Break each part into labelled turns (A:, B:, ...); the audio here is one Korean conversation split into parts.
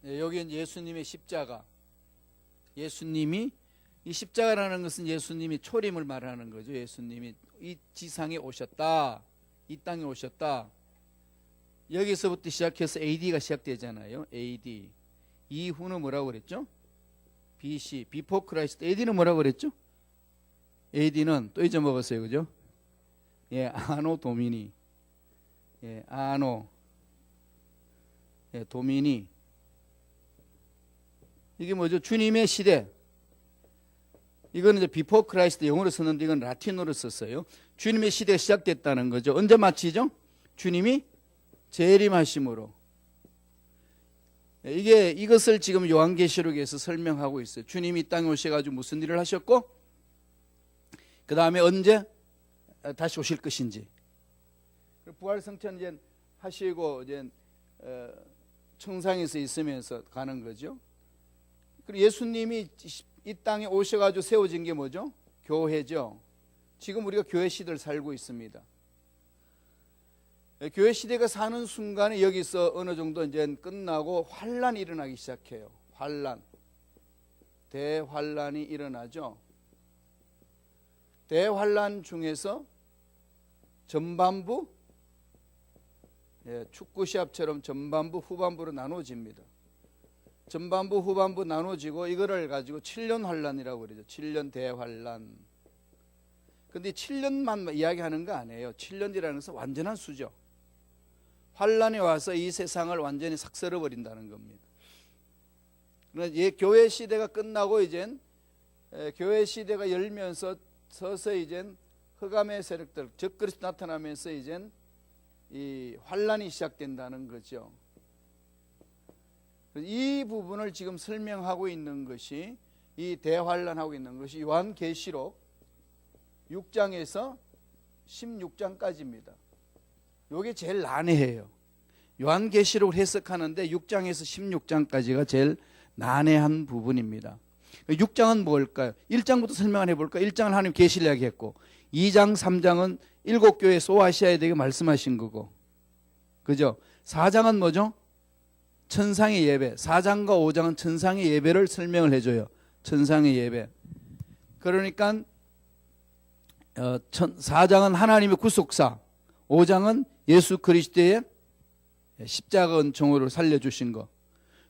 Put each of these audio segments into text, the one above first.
A: 여기는 예수님의 십자가. 예수님이 이 십자가라는 것은 예수님이 초림을 말하는 거죠. 예수님이 이 지상에 오셨다. 이 땅에 오셨다. 여기서부터 시작해서 AD가 시작되잖아요. AD. 이후는 뭐라고 그랬죠? BC, Before Christ. AD는 뭐라고 그랬죠? AD는 또 잊어먹었어요. 그죠? 예, 아노 도미니. 예, 아노. 예, 도미니. 이게 뭐죠? 주님의 시대. 이거는 이제 Before Christ 영어로 썼는데 이건 라틴어로 썼어요. 주님의 시대가 시작됐다는 거죠. 언제 마치죠? 주님이 재림하심으로. 이것을 지금 요한계시록에서 설명하고 있어요. 주님이 이 땅에 오셔가지고 무슨 일을 하셨고, 그 다음에 언제 다시 오실 것인지. 부활성천 이제 하시고 이제 청상에서 있으면서 가는 거죠. 그리고 예수님이 이 땅에 오셔가지고 세워진 게 뭐죠? 교회죠. 지금 우리가 교회 시대를 살고 있습니다. 교회 시대가 사는 순간에 여기서 어느 정도 이제 끝나고 환란이 일어나기 시작해요. 환란, 대환란이 일어나죠. 대환란 중에서 전반부, 축구 시합처럼 전반부, 후반부로 나눠집니다. 전반부, 후반부 나눠지고 이거를 가지고 7년 환란이라고 그러죠. 7년 대환란. 근데 7년만 이야기하는 거 아니에요. 7년이라는 것은 완전한 수죠. 환란이 와서 이 세상을 완전히 삭설어 버린다는 겁니다. 그러나 교회 시대가 끝나고 이젠 교회 시대가 열면서 서서히 이젠 흑암의 세력들, 적그리스도 나타나면서 이젠 이 환란이 시작된다는 거죠. 이 부분을 지금 설명하고 있는 것이, 이 대환란하고 있는 것이 요한계시록 6장에서 16장까지입니다. 이게 제일 난해해요. 요한계시록을 해석하는데 6장에서 16장까지가 제일 난해한 부분입니다. 6장은 뭘까요? 1장부터 설명을 해볼까요? 1장은 하나님 계시를 이야기했고, 2장, 3장은 7교회 소아시아에 대해 말씀하신 거고, 그죠? 4장은 뭐죠? 천상의 예배. 4장과 5장은 천상의 예배를 설명을 해줘요. 천상의 예배. 그러니까 4장은 하나님의 구속사, 5장은 예수 그리스도의 십자가 은총으로 살려주신 것.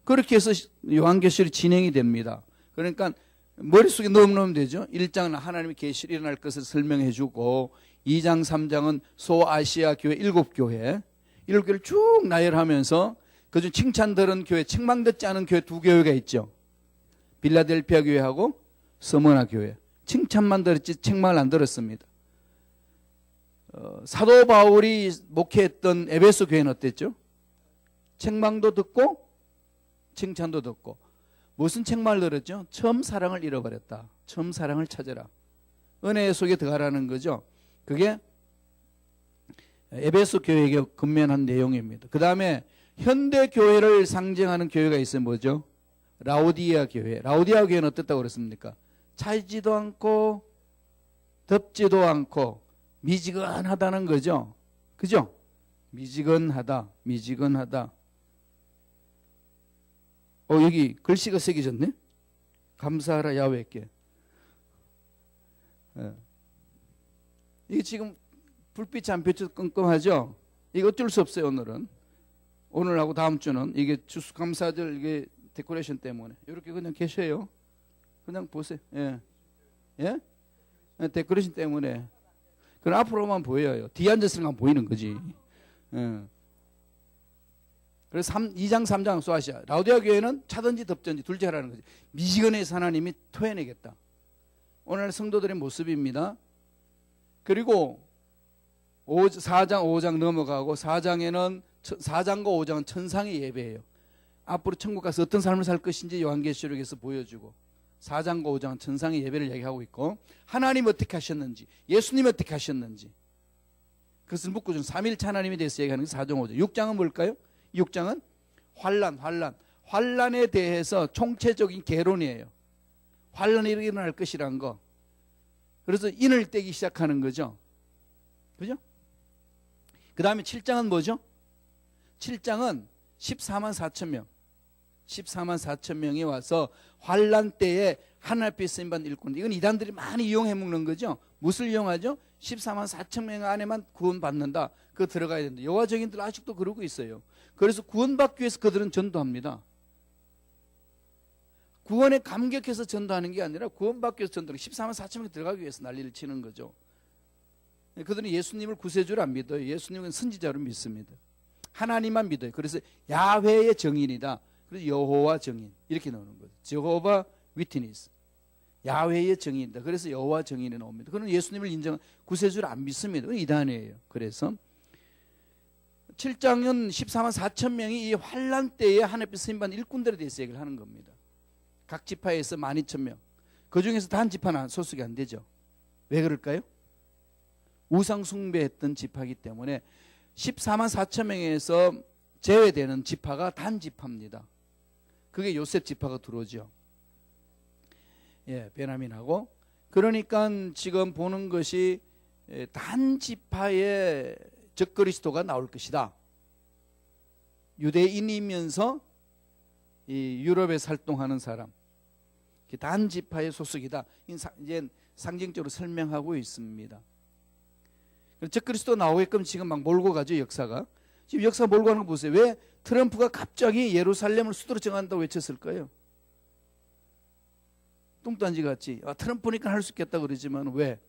A: 그렇게 해서 요한계시록이 진행이 됩니다. 그러니까 머릿속에 넣으면 되죠. 1장은 하나님의 계시를 일어날 것을 설명해 주고, 2장, 3장은 소아시아 교회 7교회, 7교회를 쭉 나열하면서 그중 칭찬 들은 교회, 책망 듣지 않은 교회 2교회가 있죠. 빌라델피아 교회하고 스무나 교회. 칭찬만 들었지 책망을 안 들었습니다. 사도 바울이 목회했던 에베소 교회는 어땠죠? 책망도 듣고 칭찬도 듣고. 무슨 책망을 들었죠? 처음 사랑을 잃어버렸다. 처음 사랑을 찾아라. 은혜 속에 들어가라는 거죠. 그게 에베소 교회에게 근면한 내용입니다. 그 다음에 현대 교회를 상징하는 교회가 있어요. 뭐죠? 라오디아 교회. 라오디아 교회는 어땠다고 그랬습니까? 차지도 않고 덥지도 않고 미지근하다는 거죠. 그죠? 미지근하다. 여기 글씨가 새겨졌네. 감사하라 야훼께. 이게 지금 불빛이 안 비춰서 끔끔하죠? 이거 어쩔 수 없어요. 오늘하고 다음 주는 이게 주수감사절 이게 데코레이션 때문에 이렇게 그냥 계셔요. 그냥 보세요. 예? 데코레이션 때문에. 그럼 앞으로만 보여요. 뒤에 앉았으니까 보이는 거지. 그래서 2장 3장 소아시아. 라오디아 교회는 차든지 덥든지 둘째 하라는 거지. 미지근해서 하나님이 토해내겠다. 오늘 성도들의 모습입니다. 그리고 4장 5장 넘어가고 4장과 5장은 천상의 예배예요. 앞으로 천국 가서 어떤 삶을 살 것인지 요한계시록에서 보여주고, 4장과 5장은 천상의 예배를 얘기하고 있고, 하나님 어떻게 하셨는지, 예수님 어떻게 하셨는지 그것을 묻고 준 삼일체 하나님에 대해서 얘기하는 게 4장 5장. 6장은 뭘까요? 6장은 환란에 대해서 총체적인 개론이에요. 환란이 일어날 것이란 거. 그래서 인을 떼기 시작하는 거죠. 그죠? 그 다음에 7장은 뭐죠? 7장은 14만 4천 명. 14만 4천 명이 와서 환란 때에 하늘 앞에 쓰임받은 일꾼. 이건 이단들이 많이 이용해 먹는 거죠. 무엇을 이용하죠? 14만 4천 명 안에만 구원받는다. 그거 들어가야 된다. 여호와 증인들 아직도 그러고 있어요. 그래서 구원받기 위해서 그들은 전도합니다. 구원에 감격해서 전도하는 게 아니라 구원받기 위해서 전도하는 14만 4천 명이 들어가기 위해서 난리를 치는 거죠. 그들은 예수님을 구세주로 안 믿어요. 예수님은 선지자로 믿습니다. 하나님만 믿어요. 그래서 야훼의 증인이다. 그래서 여호와 증인 이렇게 나오는 거죠. 여호와 위트니스, 야훼의 증인이다. 그래서 여호와 증인이 나옵니다. 그는 예수님을 인정 구세주를 안 믿습니다. 이단이에요. 그래서 7장은 14만 4천 명이 이 환란 때에 하늘 앞에 쓰임받은 일꾼들에 대해서 얘기를 하는 겁니다. 각 지파에서 12,000명. 그 중에서 단 지파는 소속이 안 되죠. 왜 그럴까요? 우상 숭배했던 지파이기 때문에 14만 4천 명에서 제외되는 지파가 단 지파입니다. 그게 요셉 지파가 들어오죠. 예, 베냐민하고. 그러니까 지금 보는 것이 단 지파의 적그리스도가 나올 것이다. 유대인이면서 이 유럽에 활동하는 사람, 단 지파의 소속이다. 이제 상징적으로 설명하고 있습니다. 적그리스도 나오게끔 지금 막 몰고 가죠. 역사가. 지금 역사 몰고 가는 거 보세요. 왜 트럼프가 갑자기 예루살렘을 수도로 정한다고 외쳤을까요? 뚱딴지 같지. 트럼프니까 할 수 있겠다 그러지만 왜?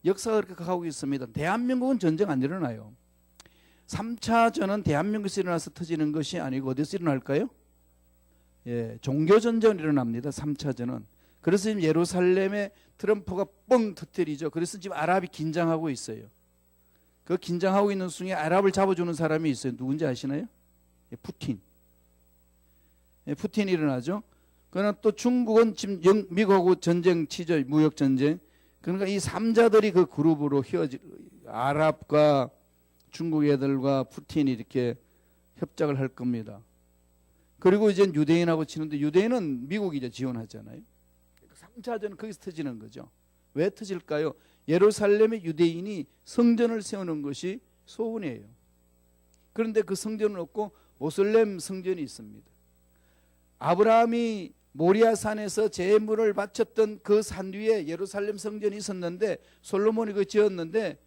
A: 역사가 그렇게 가고 있습니다. 대한민국은 전쟁 안 일어나요. 3차 전은 대한민국에서 일어나서 터지는 것이 아니고 어디서 일어날까요? 예, 종교전쟁이 일어납니다. 3차 전은. 그래서 지금 예루살렘에 트럼프가 뻥 터뜨리죠. 그래서 지금 아랍이 긴장하고 있어요. 그 긴장하고 있는 중에 아랍을 잡아주는 사람이 있어요. 누군지 아시나요? 예, 푸틴. 예, 푸틴이 일어나죠. 그러나 또 중국은 지금 미국하고 전쟁 치죠. 무역전쟁. 그러니까 이 3자들이 그 그룹으로 아랍과 중국 애들과 푸틴이 이렇게 협작을 할 겁니다. 그리고 이제 유대인하고 치는데 유대인은 미국이 이제 지원하잖아요. 3차전은 거기서 터지는 거죠. 왜 터질까요? 예루살렘의 유대인이 성전을 세우는 것이 소원이에요. 그런데 그 성전은 없고 모슬렘 성전이 있습니다. 아브라함이 모리아산에서 제물을 바쳤던 그 산 위에 예루살렘 성전이 있었는데 솔로몬이 그거 지었는데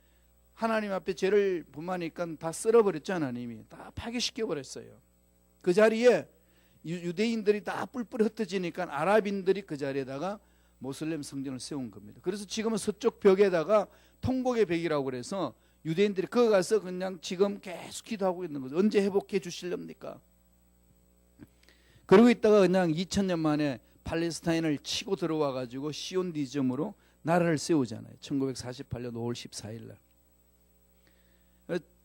A: 하나님 앞에 죄를 범하니까 다 쓸어버렸죠. 하나님이 다 파괴시켜버렸어요. 그 자리에 유대인들이 다 뿔뿔이 흩어지니까 아랍인들이 그 자리에다가 모슬렘 성전을 세운 겁니다. 그래서 지금은 서쪽 벽에다가 통곡의 벽이라고 그래서 유대인들이 거기 가서 그냥 지금 계속 기도하고 있는 거죠. 언제 회복해 주실렵니까? 그러고 있다가 그냥 2000년 만에 팔레스타인을 치고 들어와 가지고 시온디즘으로 나라를 세우잖아요. 1948년 5월 14일 날.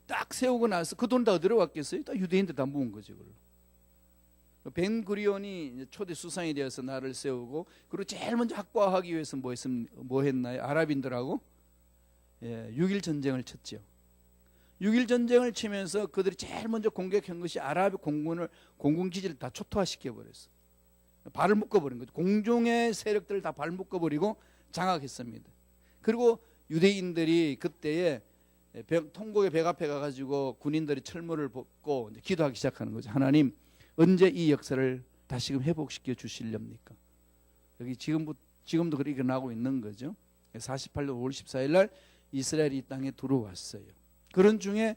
A: 딱 세우고 나서 그 돈 다 어디로 갔겠어요? 다 유대인들 다 모은 거죠. 벤구리온이 초대 수상이 되어서 나라를 세우고 그리고 제일 먼저 확보하기 위해서 뭐 했나요? 아랍인들하고 6.1 전쟁을 쳤죠. 6.1 전쟁을 치면서 그들이 제일 먼저 공격한 것이 아랍 공군기지를 다 초토화시켜버렸어. 발을 묶어버린 거죠. 공중의 세력들을 다 발 묶어버리고 장악했습니다. 그리고 유대인들이 그때에 통곡의 벽 앞에 가가지고 군인들이 철문을 벗고 기도하기 시작하는 거죠. 하나님, 언제 이 역사를 다시금 회복시켜 주실렵니까? 여기 지금도 그렇게 일어나고 있는 거죠. 48년 5월 14일 날 이스라엘이 이 땅에 들어왔어요. 그런 중에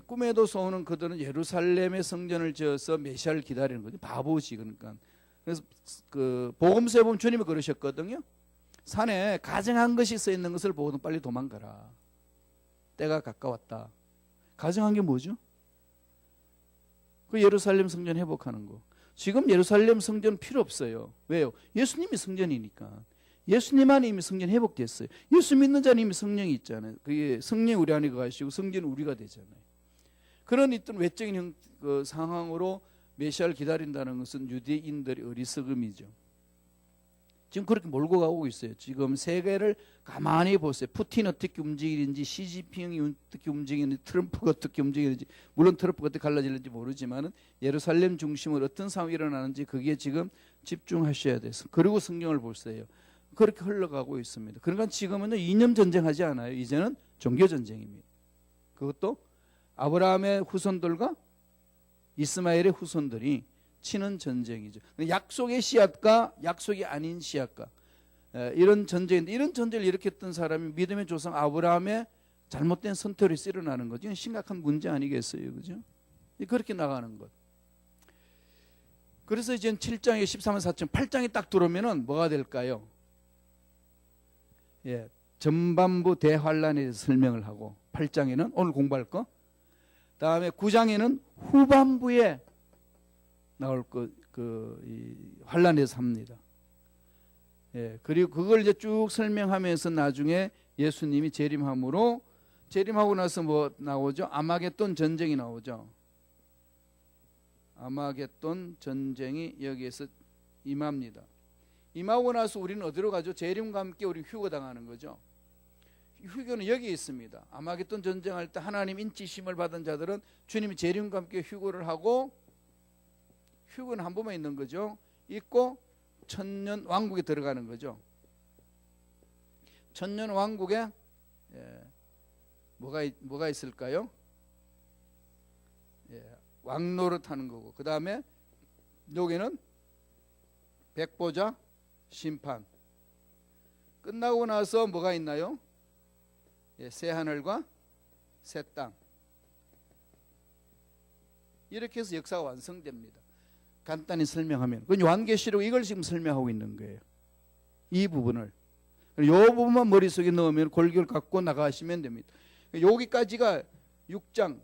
A: 꿈에도 소오는 그들은 예루살렘의 성전을 지어서 메시아를 기다리는 거죠. 바보지. 그러니까. 그래서 그 복음서에 보면 주님이 그러셨거든요. 산에 가증한 것이 써 있는 것을 보고는 빨리 도망가라. 때가 가까웠다. 가증한 게 뭐죠? 그 예루살렘 성전 회복하는 거. 지금 예루살렘 성전 필요 없어요. 왜요? 예수님이 성전이니까. 예수님 안에 이미 성전 회복됐어요. 예수 믿는 자는 이미 성령이 있잖아요. 그게 성령 우리 안에 가시고 성전은 우리가 되잖아요. 그런 어떤 외적인 그 상황으로 메시아를 기다린다는 것은 유대인들의 어리석음이죠. 지금 그렇게 몰고 가고 있어요. 지금 세계를 가만히 보세요. 푸틴 어떻게 움직이는지, 시진핑이 어떻게 움직이는지, 트럼프가 어떻게 움직이는지, 물론 트럼프가 어떻게 갈라지는지 모르지만은 예루살렘 중심으로 어떤 상황이 일어나는지 거기에 지금 집중하셔야 돼서. 그리고 성경을 보세요. 그렇게 흘러가고 있습니다. 그러니까 지금은 이념 전쟁하지 않아요. 이제는 종교 전쟁입니다. 그것도 아브라함의 후손들과 이스마엘의 후손들이 치는 전쟁이죠. 약속의 씨앗과 약속이 아닌 씨앗과 이런 전쟁인데, 이런 전쟁을 일으켰던 사람이 믿음의 조상 아브라함의 잘못된 선택으로 일어나는 거죠. 이건 심각한 문제 아니겠어요, 그죠? 그렇게 나가는 것. 그래서 이제 7장에 13만 4천 8장에 딱 들어오면은 뭐가 될까요? 예, 전반부 대환란에 대해서 설명을 하고, 8장에는 오늘 공부할 거, 다음에 9장에는 후반부에 나올 거, 이 환란에서 합니다. 예, 그리고 그걸 이제 쭉 설명하면서 나중에 예수님이 재림함으로, 재림하고 나서 뭐 나오죠? 아마겟돈 전쟁이 나오죠. 아마겟돈 전쟁이 여기에서 임합니다. 임하고 나서 우리는 어디로 가죠? 재림과 함께 우리 휴거당하는 거죠. 휴거는 여기 있습니다. 아마겟돈 전쟁할 때 하나님 인치심을 받은 자들은 주님이 재림과 함께 휴거를 하고, 휴거는 한 번만 있는 거죠. 있고 천년 왕국에 들어가는 거죠. 천년 왕국에 뭐가 있을까요? 왕노릇 하는 거고, 그 다음에 여기는 백보자 심판. 끝나고 나서 뭐가 있나요? 새 하늘과 새 땅. 이렇게 해서 역사가 완성됩니다. 간단히 설명하면, 그 요한계시록 이걸 지금 설명하고 있는 거예요. 이 부분을. 이 부분만 머릿속에 넣으면 골격을 갖고 나가시면 됩니다. 여기까지가 6장,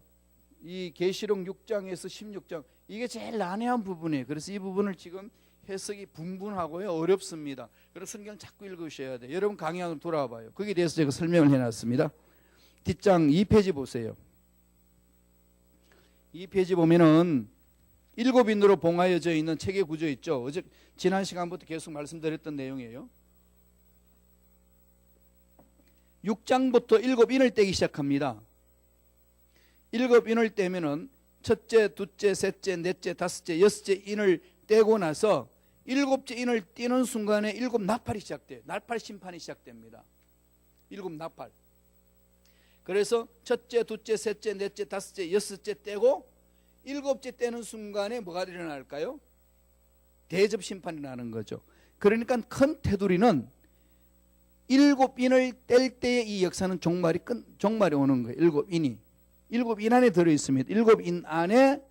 A: 이 계시록 6장에서 16장, 이게 제일 난해한 부분이에요. 그래서 이 부분을 지금 해석이 분분하고요, 어렵습니다. 그래서 성경 자꾸 읽으셔야 돼요. 여러분 강의 안으로 돌아와 봐요. 거기에 대해서 제가 설명을 해놨습니다. 뒷장 2페이지 보세요. 2페이지 보면은 7인으로 봉하여져 있는 체계 구조 있죠. 어제 지난 시간부터 계속 말씀드렸던 내용이에요. 6장부터 7인을 떼기 시작합니다. 7인을 떼면은 첫째, 둘째, 셋째, 넷째, 다섯째, 여섯째 인을 떼고 나서 7째 인을 떼는 순간에 7 나팔이 시작돼요. 나팔 심판이 시작됩니다. 7 나팔. 그래서 첫째, 둘째, 셋째, 넷째, 다섯째, 여섯째 떼고 7째 떼는 순간에 뭐가 일어날까요? 대접 심판이 나는 거죠. 그러니까 큰 테두리는 7인을 뗄 때의 이 역사는 종말이 오는 거예요. 7인이. 7인 안에 들어있습니다. 7인 안에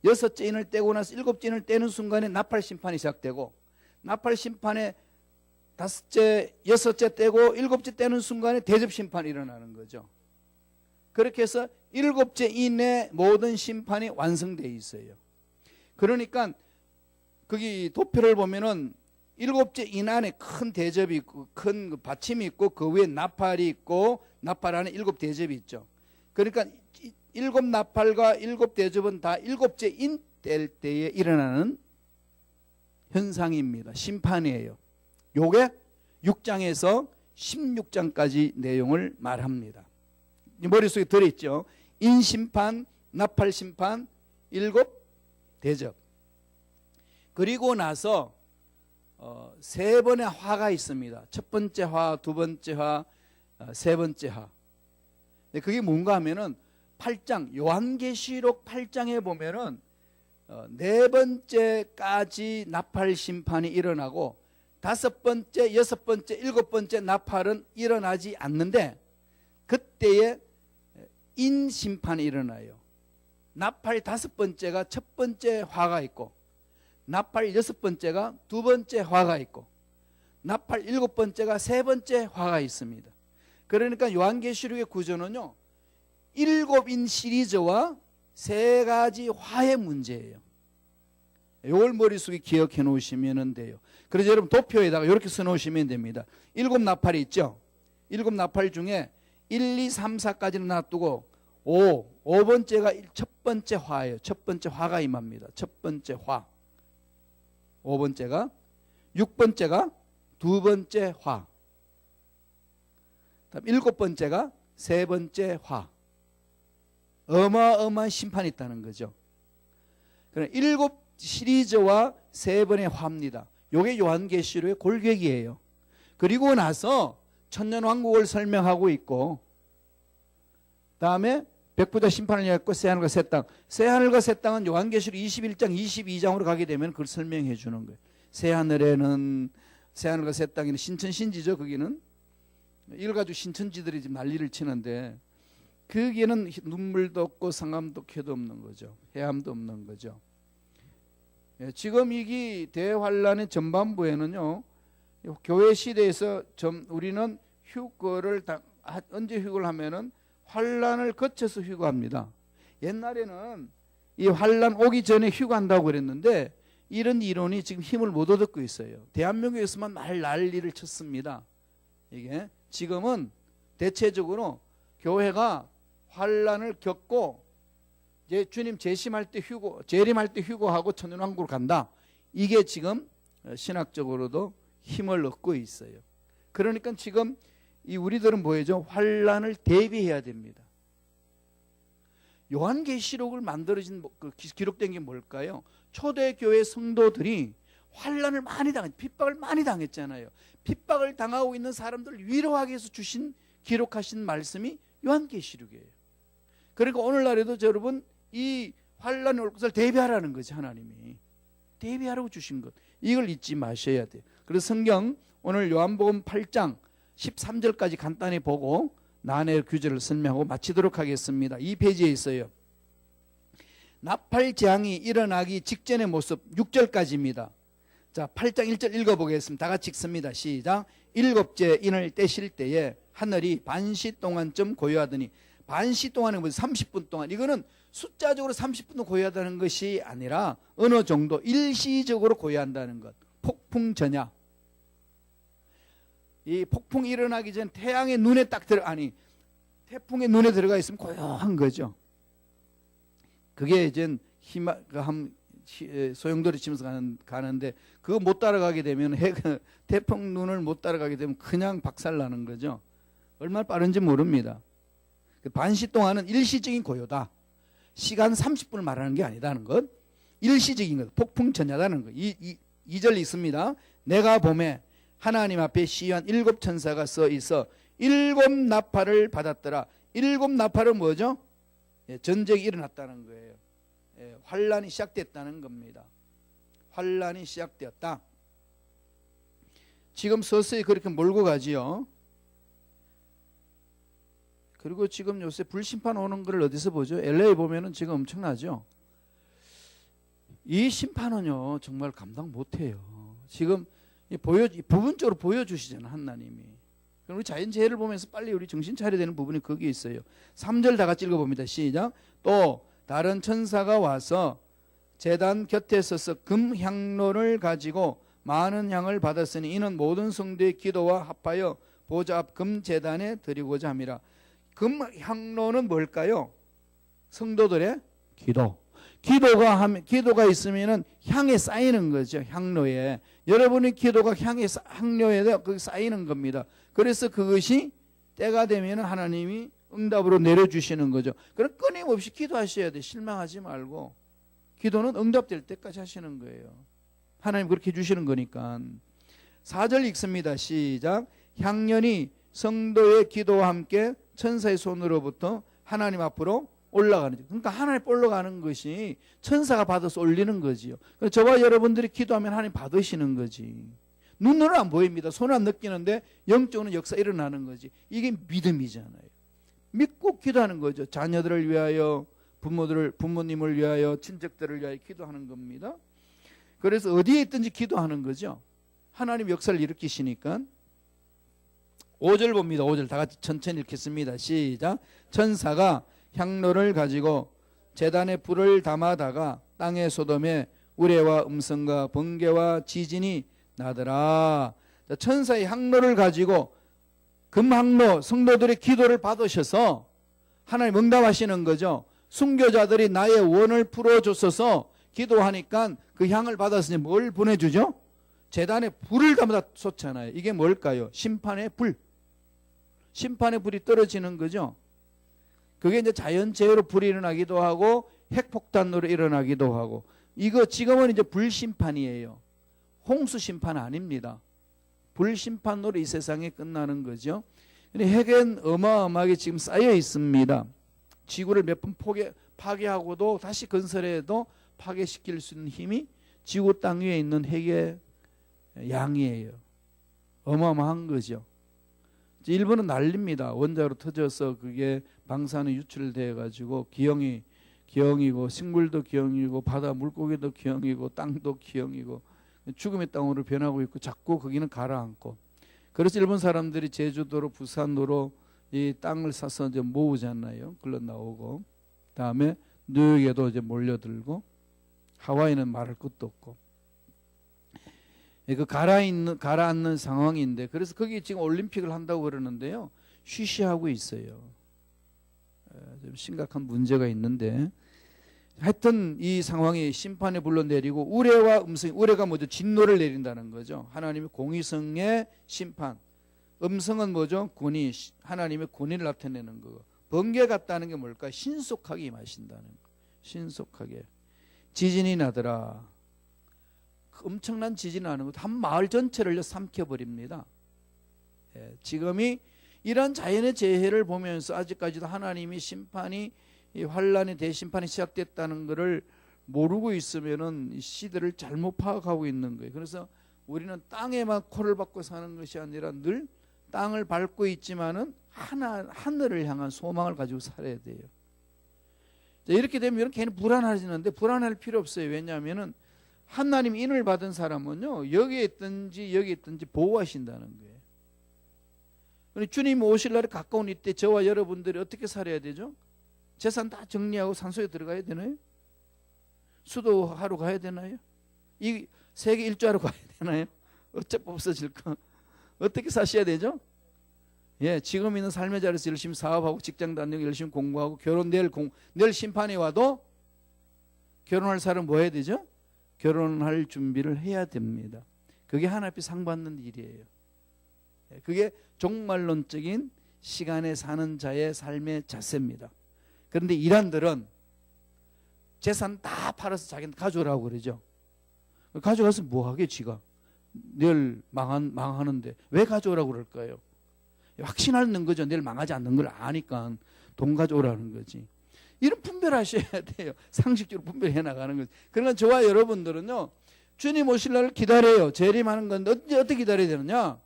A: 6째 인을 떼고 나서 7째 인을 떼는 순간에 나팔 심판이 시작되고, 나팔 심판에 5째, 6째 떼고 7째 떼는 순간에 대접 심판이 일어나는 거죠. 그렇게 해서 7째 인의 모든 심판이 완성되어 있어요. 그러니까 거기 도표를 보면은 7째 인 안에 큰 대접이 있고, 큰 받침이 있고, 그 위에 나팔이 있고, 나팔 안에 7 대접이 있죠. 그러니까 7 나팔과 7 대접은 다 7째 인 뗄 때에 일어나는 현상입니다. 심판이에요. 요게 6장에서 16장까지 내용을 말합니다. 머릿속에 들어있죠. 인심판, 나팔심판, 7 대접. 그리고 나서 3번의 화가 있습니다. 첫 번째 화, 두 번째 화, 세 번째 화. 그게 뭔가 하면은 8장, 요한계시록 8장에 보면은 4번째까지 나팔 심판이 일어나고 5번째, 6번째, 7번째 나팔은 일어나지 않는데, 그때에 인 심판이 일어나요. 나팔 5번째가 첫 번째 화가 있고, 나팔 6번째가 두 번째 화가 있고, 나팔 7번째가 세 번째 화가 있습니다. 그러니까 요한계시록의 구조는요, 7인 시리즈와 3가지 화의 문제예요. 이걸 머릿속에 기억해 놓으시면 돼요. 그래서 여러분 도표에다가 이렇게 써 놓으시면 됩니다. 7 나팔이 있죠. 7 나팔 중에 1, 2, 3, 4까지는 놔두고 5번째가 첫 번째 화예요. 첫 번째 화가 임합니다. 첫 번째 화. 5번째가, 6번째가 두 번째 화. 다음 7번째가 세 번째 화. 어마어마한 심판이 있다는 거죠. 그럼 7 시리즈와 3번의 화입니다. 이게 요한계시록의 골격이에요. 그리고 나서 천년왕국을 설명하고 있고, 다음에 백부자 심판을 위하였고 새하늘과 새 땅. 새하늘과 새 땅은 요한계시록 21장 22장으로 가게 되면 그걸 설명해 주는 거예요. 새하늘에는 새하늘과 새 땅에는 신천신지죠. 거기는 이걸 가지고 신천지들이 지금 난리를 치는데 거기에는 눈물도 없고 상암도 캐도 없는 거죠. 해암도 없는 거죠. 지금 이게 대환란의 전반부에는요, 교회 시대에서 우리는 휴거를 언제 휴거를 하면은 환란을 거쳐서 휴거합니다. 옛날에는 이 환란 오기 전에 휴거한다고 그랬는데 이런 이론이 지금 힘을 못 얻고 있어요. 대한민국에서만 난리를 쳤습니다. 이게 지금은 대체적으로 교회가 환란을 겪고 이제 주님 재림할 때 휴거하고 천년왕국으로 간다. 이게 지금 신학적으로도 힘을 얻고 있어요. 그러니까 지금 이 우리들은 뭐예요? 환란을 대비해야 됩니다. 요한계시록을 만들어진 기록된 게 뭘까요? 초대교회 성도들이 환란을 많이 핍박을 많이 당했잖아요. 핍박을 당하고 있는 사람들을 위로하기 위해서 기록하신 말씀이 요한계시록이에요. 그러니까 오늘날에도 여러분 이 환란이 올 것을 대비하라는 거죠. 하나님이 대비하라고 주신 것, 이걸 잊지 마셔야 돼요. 그래서 성경 오늘 요한복음 8장 13절까지 간단히 보고 난해 규제를 설명하고 마치도록 하겠습니다. 이 페이지에 있어요. 나팔 재앙이 일어나기 직전의 모습 6절까지입니다. 자, 8장 1절 읽어보겠습니다. 다 같이 읽습니다. 시작. 일곱째 인을 떼실 때에 하늘이 반시 동안쯤 고요하더니, 반시 동안은 30분 동안, 이거는 숫자적으로 30분 고요하다는 것이 아니라 어느 정도 일시적으로 고요한다는 것. 폭풍 전야. 이 폭풍이 일어나기 전 태양의 눈에 태풍의 눈에 들어가 있으면 고요한 거죠. 그게 이제 소용돌이 치면서 가는데 그거 못 따라가게 되면 태풍 눈을 못 따라가게 되면 그냥 박살나는 거죠. 얼마나 빠른지 모릅니다. 반시 동안은 일시적인 고요다. 시간 30분을 말하는 게 아니다는 것. 일시적인 것. 폭풍 전야다는 것. 2절 있습니다. 내가 봄에 하나님 앞에 시위한 7 천사가 서 있어 7 나팔을 받았더라. 7 나팔은 뭐죠? 전쟁이 일어났다는 거예요. 환란이 시작됐다는 겁니다. 환란이 시작되었다. 지금 서서히 그렇게 몰고 가지요. 그리고 지금 요새 불심판 오는 걸 어디서 보죠? LA 보면은 지금 엄청나죠? 이 심판은요, 정말 감당 못해요. 지금 부분적으로 보여주시잖아요, 하나님이. 그럼 우리 자연재해를 보면서 빨리 우리 정신 차려야 되는 부분이 거기에 있어요. 3절 다 같이 읽어봅니다. 시작. 또 다른 천사가 와서 제단 곁에 서서 금향로를 가지고 많은 향을 받았으니 이는 모든 성도의 기도와 합하여 보좌 앞 금제단에 드리고자 함이라. 금향로는 뭘까요? 성도들의 기도. 기도가 있으면은 향에 쌓이는 거죠. 향로에. 여러분의 기도가 향로에 쌓이는 겁니다. 그래서 그것이 때가 되면 하나님이 응답으로 내려주시는 거죠. 그럼 끊임없이 기도하셔야 돼. 실망하지 말고. 기도는 응답될 때까지 하시는 거예요. 하나님 그렇게 해주시는 거니까. 4절 읽습니다. 시작. 향년이 성도의 기도와 함께 천사의 손으로부터 하나님 앞으로 올라가는 거죠. 그러니까 하나님 올라가는 것이 천사가 받아서 올리는 거지요. 저와 여러분들이 기도하면 하나님 받으시는 거지. 눈으로 안 보입니다. 손은 안 느끼는데 영적으로는 역사 일어나는 거지. 이게 믿음이잖아요. 믿고 기도하는 거죠. 자녀들을 위하여, 부모님을 위하여, 친척들을 위하여 기도하는 겁니다. 그래서 어디에 있든지 기도하는 거죠. 하나님 역사를 일으키시니까. 5절 봅니다. 5절 다 같이 천천히 읽겠습니다. 시작. 천사가 향로를 가지고 제단에 불을 담아다가 땅의 소돔에 우레와 음성과 번개와 지진이 나더라. 천사의 향로를 가지고 금향로 성도들의 기도를 받으셔서 하나님 응답하시는 거죠. 순교자들이 나의 원을 풀어줬어서 기도하니까 그 향을 받았으니 뭘 보내주죠? 제단에 불을 담아다 쏟잖아요. 이게 뭘까요? 심판의 불. 심판의 불이 떨어지는 거죠. 그게 이제 자연재해로 불이 일어나기도 하고 핵폭탄으로 일어나기도 하고, 이거 지금은 이제 불심판이에요. 홍수심판 아닙니다. 불심판으로 이 세상이 끝나는 거죠. 핵은 어마어마하게 지금 쌓여 있습니다. 지구를 몇 번 파괴하고도 다시 건설해도 파괴시킬 수 있는 힘이 지구 땅 위에 있는 핵의 양이에요. 어마어마한 거죠. 일본은 난립니다. 원자로 터져서 그게 방사능이 유출돼 가지고 기형이고 식물도 기형이고 바다 물고기도 기형이고 땅도 기형이고 죽음의 땅으로 변하고 있고 자꾸 거기는 가라앉고, 그래서 일본 사람들이 제주도로 부산도로 이 땅을 사서 이제 모으잖아요. 글러 나오고, 다음에 뉴욕에도 이제 몰려들고, 하와이는 말할 것도 없고, 그 가라앉는 상황인데, 그래서 거기 지금 올림픽을 한다고 그러는데요, 쉬쉬하고 있어요. 좀 심각한 문제가 있는데, 하여튼 이 상황이 심판에 불러내리고, 우레와 음성, 우레가 뭐죠? 진노를 내린다는 거죠. 하나님의 공의성의 심판. 음성은 뭐죠? 권위, 하나님의 권위를 나타내는 거. 번개 같다는 게 뭘까? 신속하게 임하신다는 거. 신속하게. 지진이 나더라. 엄청난 지진이 나는 것도 한 마을 전체를 삼켜버립니다. 지금이 이런 자연의 재해를 보면서 아직까지도 하나님이 심판이, 이 환란의 대심판이 시작됐다는 것을 모르고 있으면은 시대를 잘못 파악하고 있는 거예요. 그래서 우리는 땅에만 코를 박고 사는 것이 아니라 늘 땅을 밟고 있지만은 하늘을 향한 소망을 가지고 살아야 돼요. 자, 이렇게 되면 괜히 불안해지는데 불안할 필요 없어요. 왜냐하면은 하나님 인을 받은 사람은요, 여기에 있든지 보호하신다는 거예요. 주님 오실 날이 가까운 이때 저와 여러분들이 어떻게 살아야 되죠? 재산 다 정리하고 산소에 들어가야 되나요? 수도하러 가야 되나요? 이 세계 일주하러 가야 되나요? 어차피 없어질까? 어떻게 사셔야 되죠? 예, 지금 있는 삶의 자리에서 열심히 사업하고 직장 다니고 열심히 공부하고 결혼, 내일 심판이 와도 결혼할 사람 뭐 해야 되죠? 결혼할 준비를 해야 됩니다. 그게 하나님 앞에 상 받는 일이에요. 그게 종말론적인 시간에 사는 자의 삶의 자세입니다. 그런데 이란들은 재산 다 팔아서 자기는 가져오라고 그러죠. 가져가서 뭐하게 지가 내일 망하는데 왜 가져오라고 그럴까요? 확신하는 거죠. 내일 망하지 않는 걸 아니까 돈 가져오라는 거지. 이런 분별하셔야 돼요. 상식적으로 분별해 나가는 거지. 그러니까 저와 여러분들은요, 주님 오실 날을 기다려요. 재림하는 건데 어떻게 기다려야 되느냐?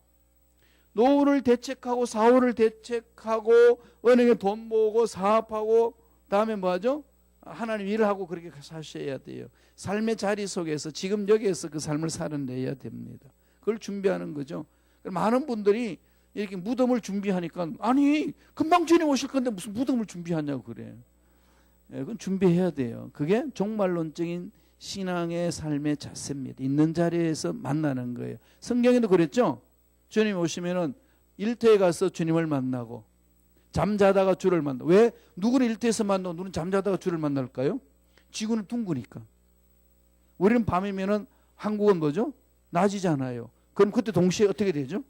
A: 노후를 대책하고 사후를 대책하고 은행에 돈 모으고 사업하고 다음에 뭐하죠? 하나님 일을 하고 그렇게 사셔야 돼요. 삶의 자리 속에서 지금 여기에서 그 삶을 살아내야 됩니다. 그걸 준비하는 거죠. 많은 분들이 이렇게 무덤을 준비하니까 아니 금방 주님 오실 건데 무슨 무덤을 준비하냐고 그래. 그건 준비해야 돼요. 그게 종말론적인 신앙의 삶의 자세입니다. 있는 자리에서 만나는 거예요. 성경에도 그랬죠. 주님 오시면은 일터에 가서 주님을 만나고 잠자다가 주를 만나. 왜? 누구는 일터에서 만나고 누구는 잠자다가 주를 만날까요? 지구는 둥그니까. 우리는 밤이면은 한국은 뭐죠? 낮이잖아요. 그럼 그때 동시에 어떻게 되죠?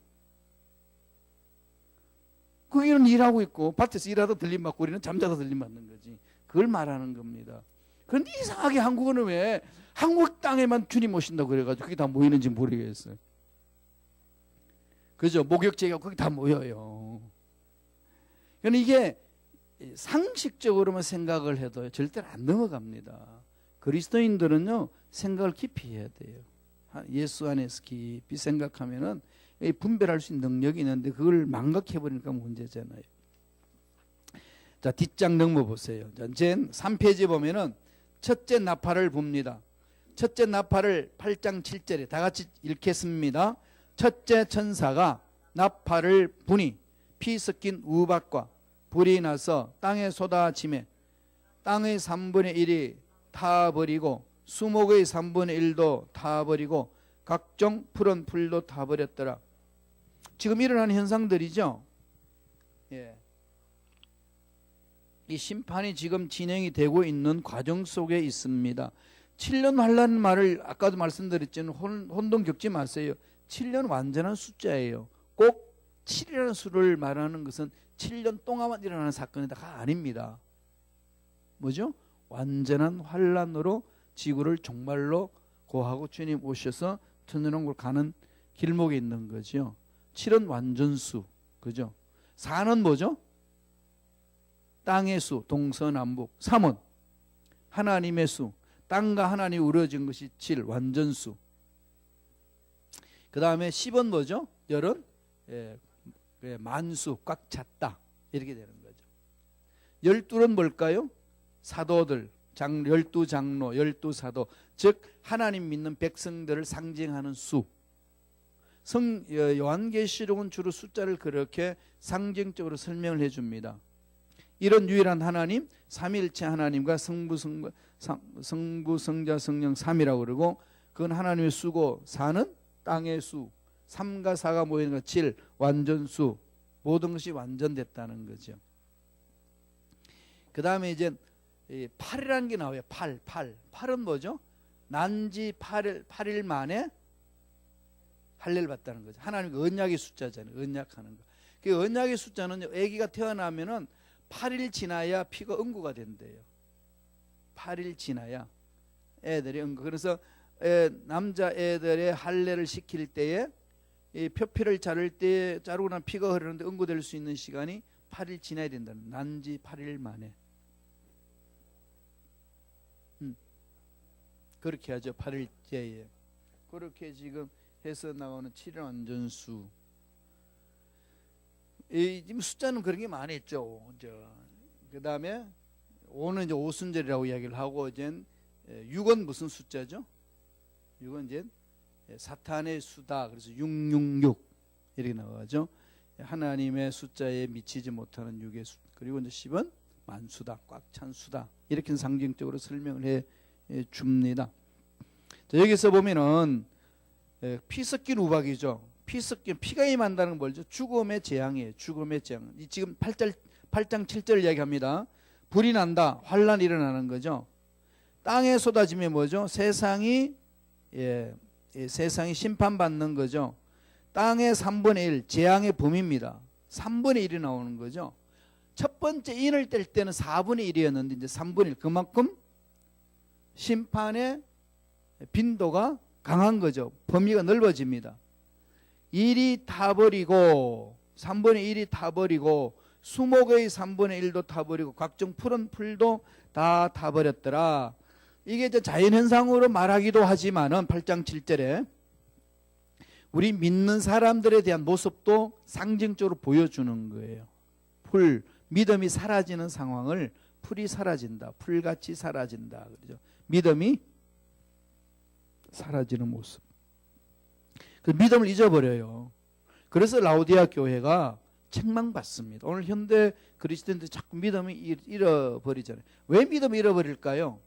A: 거기는 일하고 있고 밭에서 일하다 들림받고 우리는 잠자다 들림받는 거지. 그걸 말하는 겁니다. 그런데 이상하게 한국은 왜 한국 땅에만 주님 오신다고 그래가지고 그게 다 모이는지 모르겠어요. 그죠? 목욕제가 거기 다 모여요. 그러니까 이게 상식적으로만 생각을 해도 절대로 안 넘어갑니다. 그리스도인들은요, 생각을 깊이 해야 돼요. 예수 안에서 깊이 생각하면은 분별할 수 있는 능력이 있는데 그걸 망각해버리니까 문제잖아요. 자, 뒷장 넘어보세요. 자, 이제 3페이지 보면은 첫째 나팔을 봅니다. 첫째 나팔을 8장 7절에 다 같이 읽겠습니다. 첫째 천사가 나팔을 부니 피 섞인 우박과 불이 나서 땅에 쏟아지매 땅의 3분의 1이 타버리고 수목의 3분의 1도 타버리고 각종 푸른 풀도 타버렸더라. 지금 일어나는 현상들이죠. 예. 이 심판이 지금 진행이 되고 있는 과정 속에 있습니다. 7년 환란 말을 아까도 말씀드렸지만 혼동 겪지 마세요. 7년 완전한 숫자예요. 꼭 7이라는 수를 말하는 것은 7년 동안만 일어나는 사건이다가 아닙니다. 뭐죠? 완전한 환란으로 지구를 종말로 고하고 주님 오셔서 천년왕국을 가는 길목에 있는 거죠. 7은 완전수, 그죠? 4는 뭐죠? 땅의 수, 동서남북. 3은 하나님의 수, 땅과 하나님이 우러진 것이 7, 완전수. 그 다음에 10은 뭐죠? 열은 만수, 꽉 찼다. 이렇게 되는 거죠. 12는 뭘까요? 사도들, 12장로, 12사도, 즉 하나님 믿는 백성들을 상징하는 수. 요한계시록은 주로 숫자를 그렇게 상징적으로 설명을 해줍니다. 이런 유일한 하나님, 삼위일체 하나님과 성부, 성자, 성령, 삼이라고 그러고, 그건 하나님의 수고, 4는 땅의 수, 3과 4가 모이는 것 7, 완전수. 모든 것이 완전됐다는 거죠. 그 다음에 이제 8이라는 게 나와요. 8은 뭐죠? 난지 8일 만에 할례를 받다는 거죠. 하나님 언약의 숫자잖아요. 언약하는 거. 그 언약의 숫자는 아기가 태어나면은 8일 지나야 피가 응고가 된대요. 8일 지나야 애들이 응고. 그래서 남자 애들의 할례를 시킬 때에 이 표피를 자를 때 자르고 나면 피가 흐르는데 응고될 수 있는 시간이 8일 지나야 된다는, 난지 8일 만에. 그렇게 하죠. 8일째에. 그렇게 지금 해서 나오는 7일 완전수. 지금 숫자는 그런 게 많이 있죠. 그 다음에 5는 이제 오순절이라고 이야기를 하고, 이제 6은 무슨 숫자죠? 6은 이제 사탄의 수다. 그래서 666 이렇게 나와죠. 하나님의 숫자에 미치지 못하는 6의 수. 그리고 이제 10은 만수다, 꽉 찬 수다. 이렇게 상징적으로 설명을 해 줍니다. 자, 여기서 보면은 피 섞인 우박이죠. 피가 임한다는 건 뭐죠? 죽음의 재앙이에요. 죽음의 재앙. 지금 8장 7절 이야기합니다. 불이 난다, 환란이 일어나는 거죠. 땅에 쏟아지면 뭐죠? 세상이 심판받는 거죠. 땅의 3분의 1, 재앙의 범위입니다. 3분의 1이 나오는 거죠. 첫 번째 인을 뗄 때는 4분의 1이었는데 이제 3분의 1, 그만큼 심판의 빈도가 강한 거죠. 범위가 넓어집니다. 1이 타버리고 3분의 1이 타버리고 수목의 3분의 1도 타버리고 각종 푸른 풀도 다 타버렸더라. 이게 이제 자연현상으로 말하기도 하지만은 8장 7절에 우리 믿는 사람들에 대한 모습도 상징적으로 보여주는 거예요. 믿음이 사라지는 상황을 풀이 사라진다, 풀같이 사라진다. 그러죠. 믿음이 사라지는 모습. 그 믿음을 잊어버려요. 그래서 라오디아 교회가 책망받습니다. 오늘 현대 그리스도인들 자꾸 믿음을 잃어버리잖아요. 왜 믿음을 잃어버릴까요?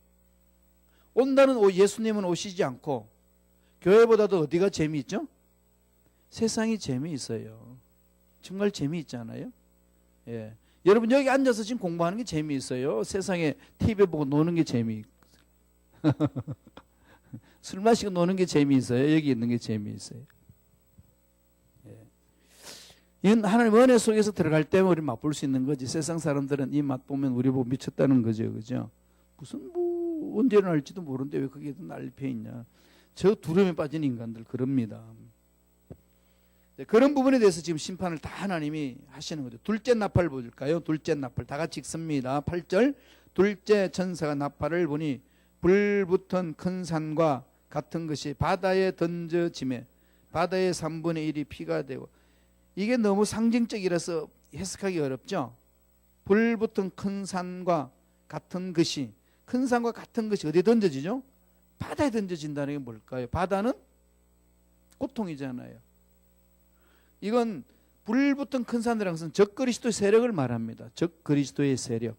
A: 온다는 예수님은 오시지 않고 교회보다도 어디가 재미있죠? 세상이 재미있어요. 정말 재미있잖아요. 예. 여러분 여기 앉아서 지금 공부하는 게 재미있어요. 세상에 TV 보고 노는 게 재미있어요. 술 마시고 노는 게 재미있어요. 여기 있는 게 재미있어요. 예. 이건 하나님 은혜 속에서 들어갈 때만 우리 맛볼 수 있는 거지. 세상 사람들은 이 맛 보면 우리 보고 미쳤다는 거죠. 그죠? 무슨 언제 일어날지도 모르는데 왜 그게 난리 펴 있냐. 저 두려움에 빠진 인간들 그럽니다. 그런 부분에 대해서 지금 심판을 다 하나님이 하시는 거죠. 둘째 나팔 보실까요? 둘째 나팔 다 같이 읽습니다. 8절 둘째 천사가 나팔을 보니 불붙은 큰 산과 같은 것이 바다에 던져지매 바다의 3분의 1이 피가 되고. 이게 너무 상징적이라서 해석하기 어렵죠. 불붙은 큰 산과 같은 것이, 큰 산과 같은 것이 어디에 던져지죠? 바다에 던져진다는 게 뭘까요? 바다는 고통이잖아요. 이건 불붙은 큰 산이라는 것은 적그리스도의 세력을 말합니다. 적그리스도의 세력.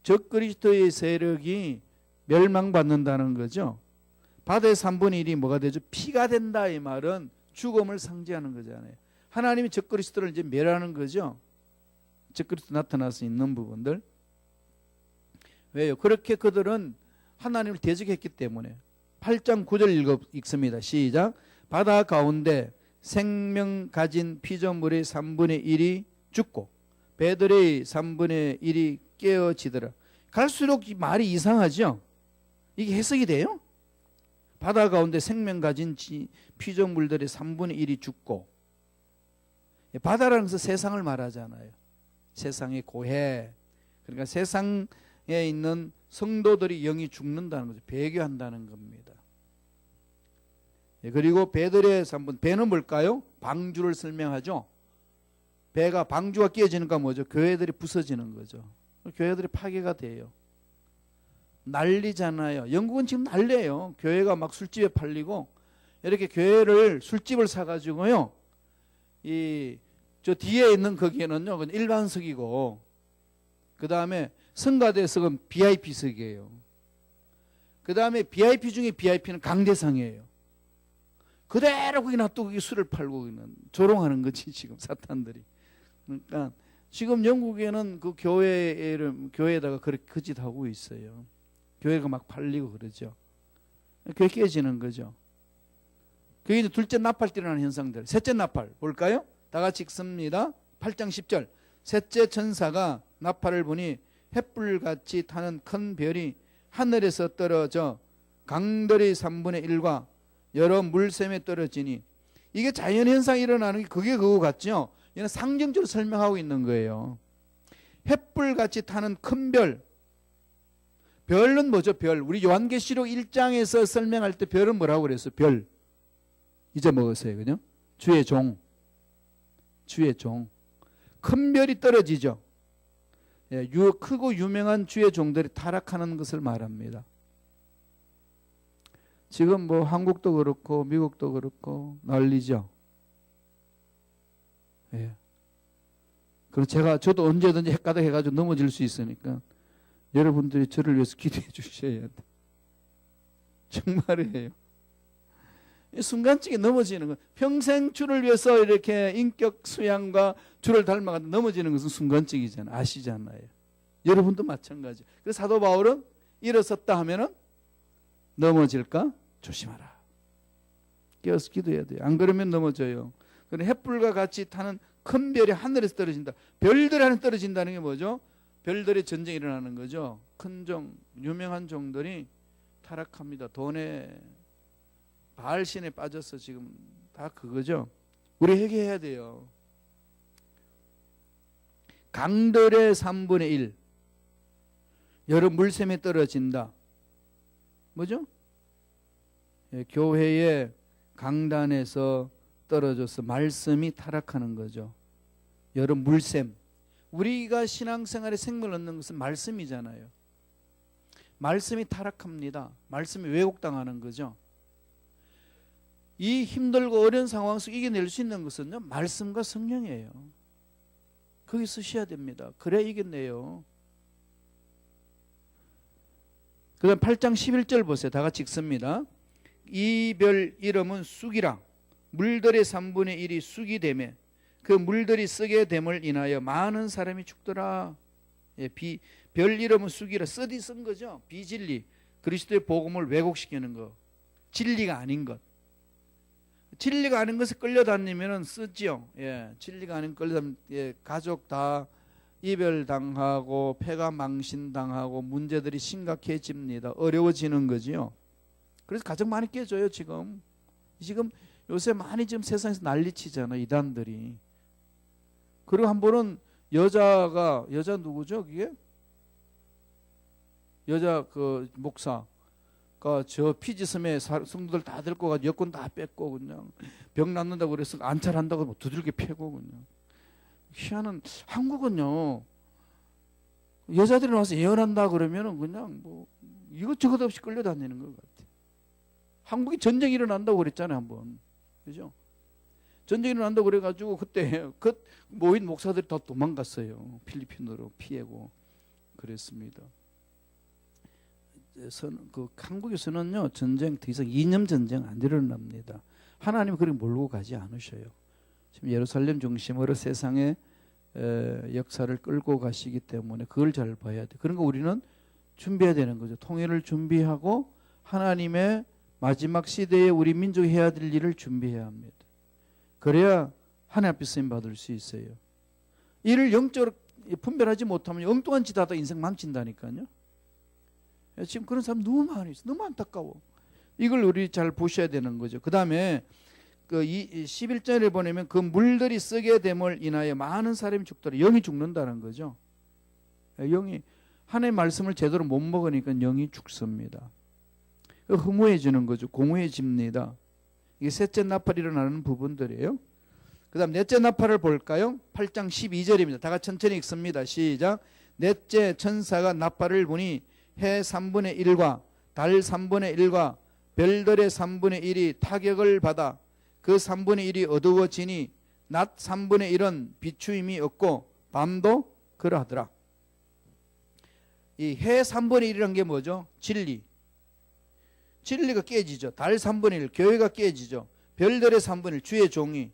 A: 적그리스도의 세력이 멸망받는다는 거죠. 바다의 3분의 1이 뭐가 되죠? 피가 된다. 이 말은 죽음을 상징하는 거잖아요. 하나님이 적그리스도를 이제 멸하는 거죠. 적그리스도 나타나서 있는 부분들. 왜요? 그렇게 그들은 하나님을 대적했기 때문에. 8장 9절 읽습니다. 시작. 바다 가운데 생명 가진 피조물의 3분의 1이 죽고 배들의 3분의 1이 깨어지더라. 갈수록 말이 이상하죠? 이게 해석이 돼요? 바다 가운데 생명 가진 피조물들의 3분의 1이 죽고. 바다라는 것은 세상을 말하잖아요. 세상의 고해, 그러니까 세상에 있는 성도들이 영이 죽는다는 거죠. 배교한다는 겁니다. 그리고 배들의 3분, 배는 뭘까요? 방주를 설명하죠. 배가 방주가 깨지니까 뭐죠? 교회들이 부서지는 거죠. 교회들이 파괴가 돼요. 난리잖아요. 영국은 지금 난리예요. 교회가 막 술집에 팔리고 이렇게 교회를 술집을 사가지고요. 저 뒤에 있는 거기에는요, 일반석이고 그 다음에 성가대석은 VIP석이에요. 그 다음에 VIP 중에 VIP는 강대상이에요. 그대로 거기 놔두고 거기 술을 팔고 있는 조롱하는 거지 지금 사탄들이. 그러니까 지금 영국에는 그 교회에다가 그렇게 그 짓 하고 있어요. 교회가 막 팔리고 그러죠. 교회 깨지는 거죠. 그게 이제 둘째 나팔 때 일어나는 현상들. 셋째 나팔 볼까요? 다 같이 읽습니다. 8장 10절. 셋째 천사가 나팔을 보니 횃불같이 타는 큰 별이 하늘에서 떨어져 강들의 3분의 1과 여러 물샘에 떨어지니, 이게 자연현상이 일어나는 게 그게 그거 같죠. 이는 상징적으로 설명하고 있는 거예요. 횃불같이 타는 큰 별. 별은 뭐죠? 별. 우리 요한계시록 1장에서 설명할 때 별은 뭐라고 그랬어요? 별. 잊어먹었어요. 그죠? 주의 종. 주의 종. 큰 별이 떨어지죠. 크고 유명한 주의 종들이 타락하는 것을 말합니다. 지금 뭐 한국도 그렇고 미국도 그렇고 난리죠. 예. 그래서 저도 언제든지 헷가닥 해가지고 넘어질 수 있으니까 여러분들이 저를 위해서 기도해 주셔야 돼. 정말이에요. 순간적에 넘어지는 거. 평생 주를 위해서 이렇게 인격 수양과 주를 닮아가 넘어지는 것은 순간적이잖아요. 아시잖아요. 여러분도 마찬가지. 그래서 사도 바울은 일어섰다 하면은 넘어질까 조심하라. 깨어서 기도해야 돼요. 안 그러면 넘어져요. 그럼 횃불과 같이 타는 큰 별이 하늘에서 떨어진다. 별들 안에 떨어진다는 게 뭐죠? 별들의 전쟁이 일어나는 거죠. 큰 종, 유명한 종들이 타락합니다. 돈에 바알신에 빠져서 지금 다 그거죠. 우리 회개해야 돼요. 강들의 3분의 1 여러 물샘에 떨어진다. 뭐죠? 교회의 강단에서 떨어져서 말씀이 타락하는 거죠. 여러 물샘. 우리가 신앙생활에 생명을 얻는 것은 말씀이잖아요. 말씀이 타락합니다. 말씀이 왜곡당하는 거죠. 이 힘들고 어려운 상황 속 이겨낼 수 있는 것은요, 말씀과 성령이에요. 거기 쓰셔야 됩니다. 그래야 이겨내요. 그 다음 8장 11절 보세요. 다 같이 읽습니다. 이 별 이름은 쑥이라. 물들의 3분의 1이 쑥이 되매 그 물들이 쓰게 됨을 인하여 많은 사람이 죽더라. 별 이름은 쑥이라. 쓰디 쓴 거죠. 비진리. 그리스도의 복음을 왜곡시키는 거. 진리가 아닌 것. 진리가 아닌 것에 끌려다니면 쓰지요. 진리가 아닌 끌려다니면 가족 다 이별당하고 폐가 망신당하고 문제들이 심각해집니다. 어려워지는 거지요. 그래서 가정 많이 깨져요. 지금 요새 많이 지금 세상에서 난리치잖아요. 이단들이. 그리고 한 번은 여자 누구죠? 그게 여자 그 목사. 저 피지섬에 성도들 다 데리고 가서 여권 다 뺏고 그냥 병 낫는다고 그래서 안찰한다고 두들겨 패고 그냥. 희한한. 한국은요, 여자들이 나와서 예언한다 그러면은 그냥 뭐 이것저것 없이 끌려다니는 것 같아. 한국이 전쟁이 일어난다고 그랬잖아요, 한번. 그죠? 전쟁이 일어난다고 그래가지고 그때 그 모인 목사들이 다 도망갔어요. 필리핀으로 피하고 그랬습니다. 한국에서는요, 전쟁 더 이상 이념 전쟁 안 일어납니다. 하나님이 그렇게 몰고 가지 않으셔요. 지금 예루살렘 중심으로 세상의 역사를 끌고 가시기 때문에 그걸 잘 봐야 돼. 그러니까 우리는 준비해야 되는 거죠. 통일을 준비하고 하나님의 마지막 시대에 우리 민족이 해야 될 일을 준비해야 합니다. 그래야 하나님 앞에 쓰임 받을 수 있어요. 이를 영적으로 분별하지 못하면 엉뚱한 짓 하다 인생 망친다니까요. 지금 그런 사람 너무 많이 있어. 너무 안타까워. 이걸 우리 잘 보셔야 되는 거죠. 그 다음에 그 11절에 보내면 그 물들이 쓰게 됨을 인하여 많은 사람이 죽더라. 영이 죽는다는 거죠. 영이 하나님의 말씀을 제대로 못 먹으니까 영이 죽습니다. 허무해지는 거죠. 공허해집니다. 이게 셋째 나팔이 일어나는 부분들이에요. 그 다음 넷째 나팔을 볼까요? 8장 12절입니다. 다 같이 천천히 읽습니다. 시작. 넷째 천사가 나팔을 부니 해 3분의 1과 달 3분의 1과 별들의 3분의 1이 타격을 받아 그 3분의 1이 어두워지니 낮 3분의 1은 비추임이 없고 밤도 그러하더라. 이 해 3분의 1이라는 게 뭐죠? 진리. 진리가 깨지죠. 달 3분의 1, 교회가 깨지죠. 별들의 3분의 1, 주의 종이.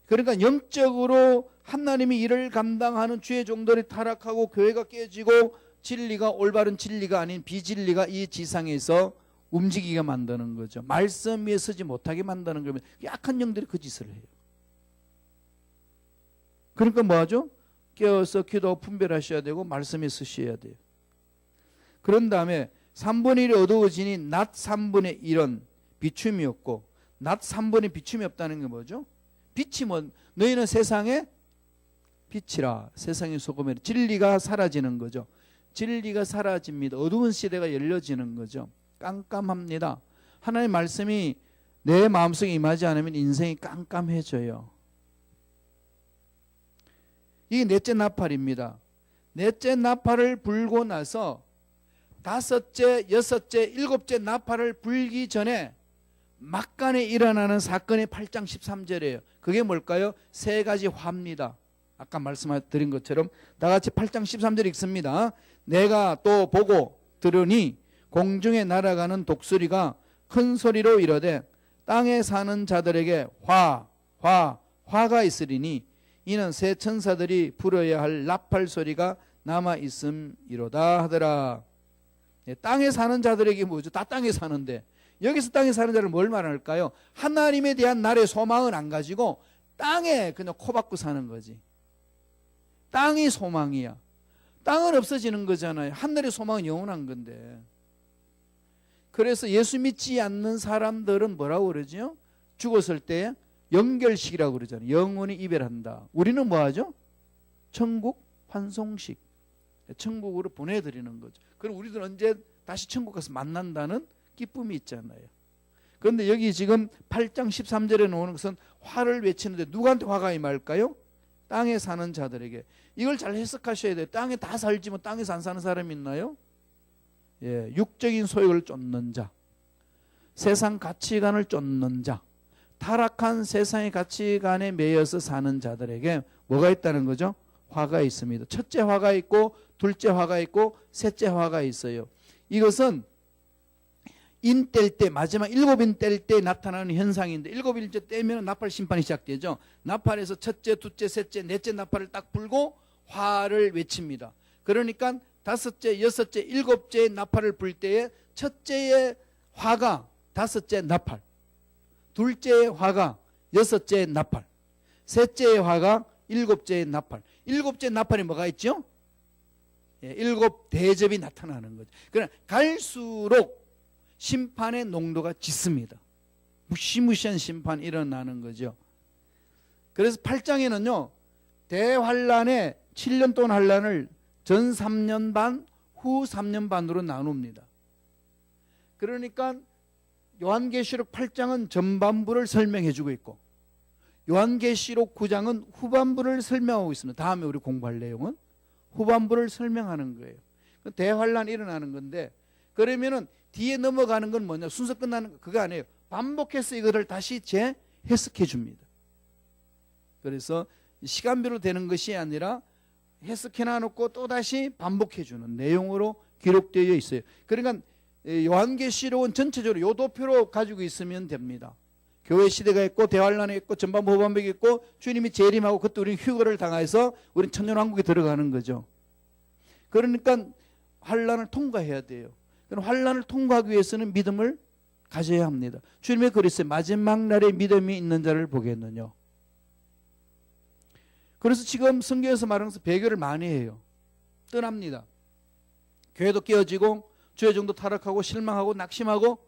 A: 그러니까 영적으로 하나님이 일을 감당하는 주의 종들이 타락하고 교회가 깨지고 진리가 올바른 진리가 아닌 비진리가 이 지상에서 움직이게 만드는 거죠. 말씀 위에 서지 못하게 만드는 거면 약한 영들이 그 짓을 해요. 그러니까 뭐하죠? 깨어서 기도 분별하셔야 되고 말씀에 서셔야 돼요. 그런 다음에 3분의 1이 어두워지니 낮 3분의 1은 비춤이 없고 낮 3분의 비춤이 없다는 게 뭐죠? 빛이 뭐 너희는 세상의 빛이라 세상의 소금이라. 진리가 사라지는 거죠. 진리가 사라집니다. 어두운 시대가 열려지는 거죠. 깜깜합니다. 하나님의 말씀이 내 마음속에 임하지 않으면 인생이 깜깜해져요. 이게 넷째 나팔입니다. 넷째 나팔을 불고 나서 다섯째, 여섯째, 일곱째 나팔을 불기 전에 막간에 일어나는 사건이 8장 13절이에요. 그게 뭘까요? 세 가지 화입니다. 아까 말씀드린 것처럼 다 같이 8장 13절 읽습니다. 내가 또 보고 들으니 공중에 날아가는 독수리가 큰 소리로 이르되 땅에 사는 자들에게 화가 있으리니 이는 새 천사들이 불어야 할 나팔 소리가 남아 있음이로다 하더라. 땅에 사는 자들에게 뭐죠? 다 땅에 사는데 여기서 땅에 사는 자를 뭘 말할까요? 하나님에 대한 나의 소망은 안 가지고 땅에 그냥 코박고 사는 거지. 땅이 소망이야. 땅은 없어지는 거잖아요. 하늘의 소망은 영원한 건데. 그래서 예수 믿지 않는 사람들은 뭐라고 그러죠? 죽었을 때 연결식이라고 그러잖아요. 영원히 이별한다. 우리는 뭐하죠? 천국 환송식. 천국으로 보내드리는 거죠. 그럼 우리들 언제 다시 천국 가서 만난다는 기쁨이 있잖아요. 그런데 여기 지금 8장 13절에 나오는 것은 화를 외치는데 누구한테 화가 임할까요? 땅에 사는 자들에게. 이걸 잘 해석하셔야 돼요. 땅에 다 살지 뭐 땅에서 안 사는 사람이 있나요? 예, 육적인 소욕을 쫓는 자, 세상 가치관을 쫓는 자, 타락한 세상의 가치관에 매여서 사는 자들에게 뭐가 있다는 거죠? 화가 있습니다. 첫째 화가 있고 둘째 화가 있고 셋째 화가 있어요. 이것은 인 뗄 때 마지막 7인 뗄 때 나타나는 현상인데 7일째 떼면 나팔 심판이 시작되죠. 나팔에서 첫째, 둘째, 셋째, 넷째 나팔을 딱 불고 화를 외칩니다. 그러니까 다섯째, 여섯째, 일곱째 나팔을 불 때에 첫째의 화가 다섯째 나팔, 둘째의 화가 여섯째 나팔, 셋째의 화가 일곱째 나팔. 일곱째 나팔이 뭐가 있죠? 예, 일곱 대접이 나타나는 거죠. 그러나 갈수록 심판의 농도가 짙습니다. 무시무시한 심판이 일어나는 거죠. 그래서 8장에는요 대환란의 7년 동안 환란을 전 3년 반, 후 3년 반으로 나눕니다. 그러니까 요한계시록 8장은 전반부를 설명해 주고 있고 요한계시록 9장은 후반부를 설명하고 있습니다. 다음에 우리 공부할 내용은 후반부를 설명하는 거예요. 대환란이 일어나는 건데 그러면은 뒤에 넘어가는 건 뭐냐? 순서 끝나는 거 그거 아니에요. 반복해서 이거를 다시 재해석해 줍니다. 그래서 시간별로 되는 것이 아니라 해석해 놔놓고 또다시 반복해 주는 내용으로 기록되어 있어요. 그러니까 요한계시록은 전체적으로 요 도표로 가지고 있으면 됩니다. 교회 시대가 있고 대환란이 있고 전반부 후반부가 있고 주님이 재림하고 그때 우리는 휴거를 당해서 우리는 천년왕국에 들어가는 거죠. 그러니까 환란을 통과해야 돼요. 그럼 환란을 통과하기 위해서는 믿음을 가져야 합니다. 주님의 그랬어요. 마지막 날에 믿음이 있는 자를 보겠느냐. 그래서 지금 성경에서 말하면서 배교를 많이 해요. 떠납니다. 교회도 깨어지고 주의 종도 타락하고 실망하고 낙심하고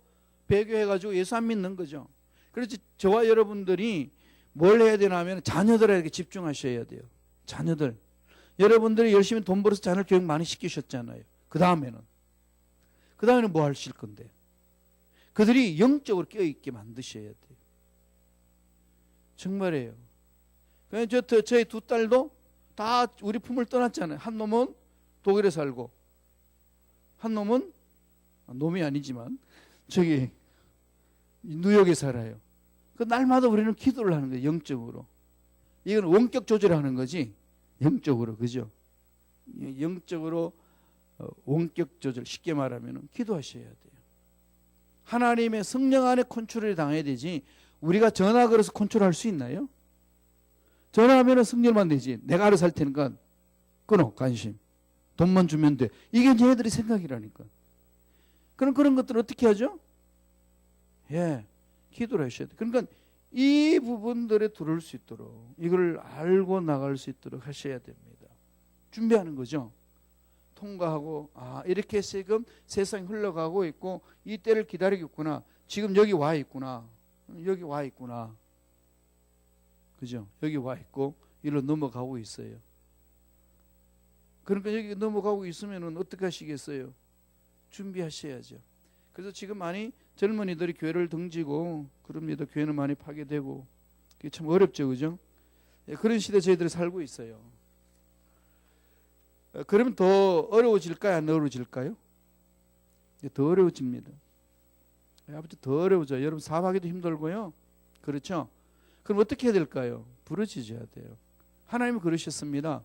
A: 배교해가지고 예수 안 믿는 거죠. 그래서 저와 여러분들이 뭘 해야 되나 하면 자녀들에게 집중하셔야 돼요. 자녀들. 여러분들이 열심히 돈 벌어서 자녀를 교육 많이 시키셨잖아요. 그 다음에는 뭐 하실 건데? 그들이 영적으로 깨어있게 만드셔야 돼요. 정말이에요. 저희 두 딸도 다 우리 품을 떠났잖아요. 한 놈은 독일에 살고, 한 놈은 놈이 아니지만 저기 뉴욕에 살아요. 그 날마다 우리는 기도를 하는 거예요. 영적으로. 이건 원격 조절하는 거지. 영적으로, 그죠? 영적으로 원격 조절, 쉽게 말하면 기도하셔야 돼요. 하나님의 성령 안에 컨트롤이 당해야 되지, 우리가 전화 걸어서 컨트롤할 수 있나요? 전화하면 성령만 되지. 내가 알아서 할 테니까 끊어, 관심. 돈만 주면 돼. 이게 얘네들이 생각이라니까. 그럼 그런 것들을 어떻게 하죠? 예, 기도를 하셔야 돼요. 그러니까 이 부분들에 들어올 수 있도록, 이걸 알고 나갈 수 있도록 하셔야 됩니다. 준비하는 거죠. 통과하고, 이렇게 지금 세상이 흘러가고 있고 이 때를 기다리고 있구나. 지금 여기 와 있구나. 여기 와 있구나. 그죠? 여기 와 있고 이리로 넘어가고 있어요. 그러니까 여기 넘어가고 있으면 어떻게 하시겠어요? 준비하셔야죠. 그래서 지금 많이 젊은이들이 교회를 등지고 그럽니다. 교회는 많이 파괴되고, 그게 참 어렵죠, 그죠? 그런 시대에 저희들이 살고 있어요. 그러면 더 어려워질까요? 안 어려워질까요? 더 어려워집니다. 아버지 더 어려워져요. 여러분 사업하기도 힘들고요. 그렇죠? 그럼 어떻게 해야 될까요? 부르짖어야 돼요. 하나님이 그러셨습니다.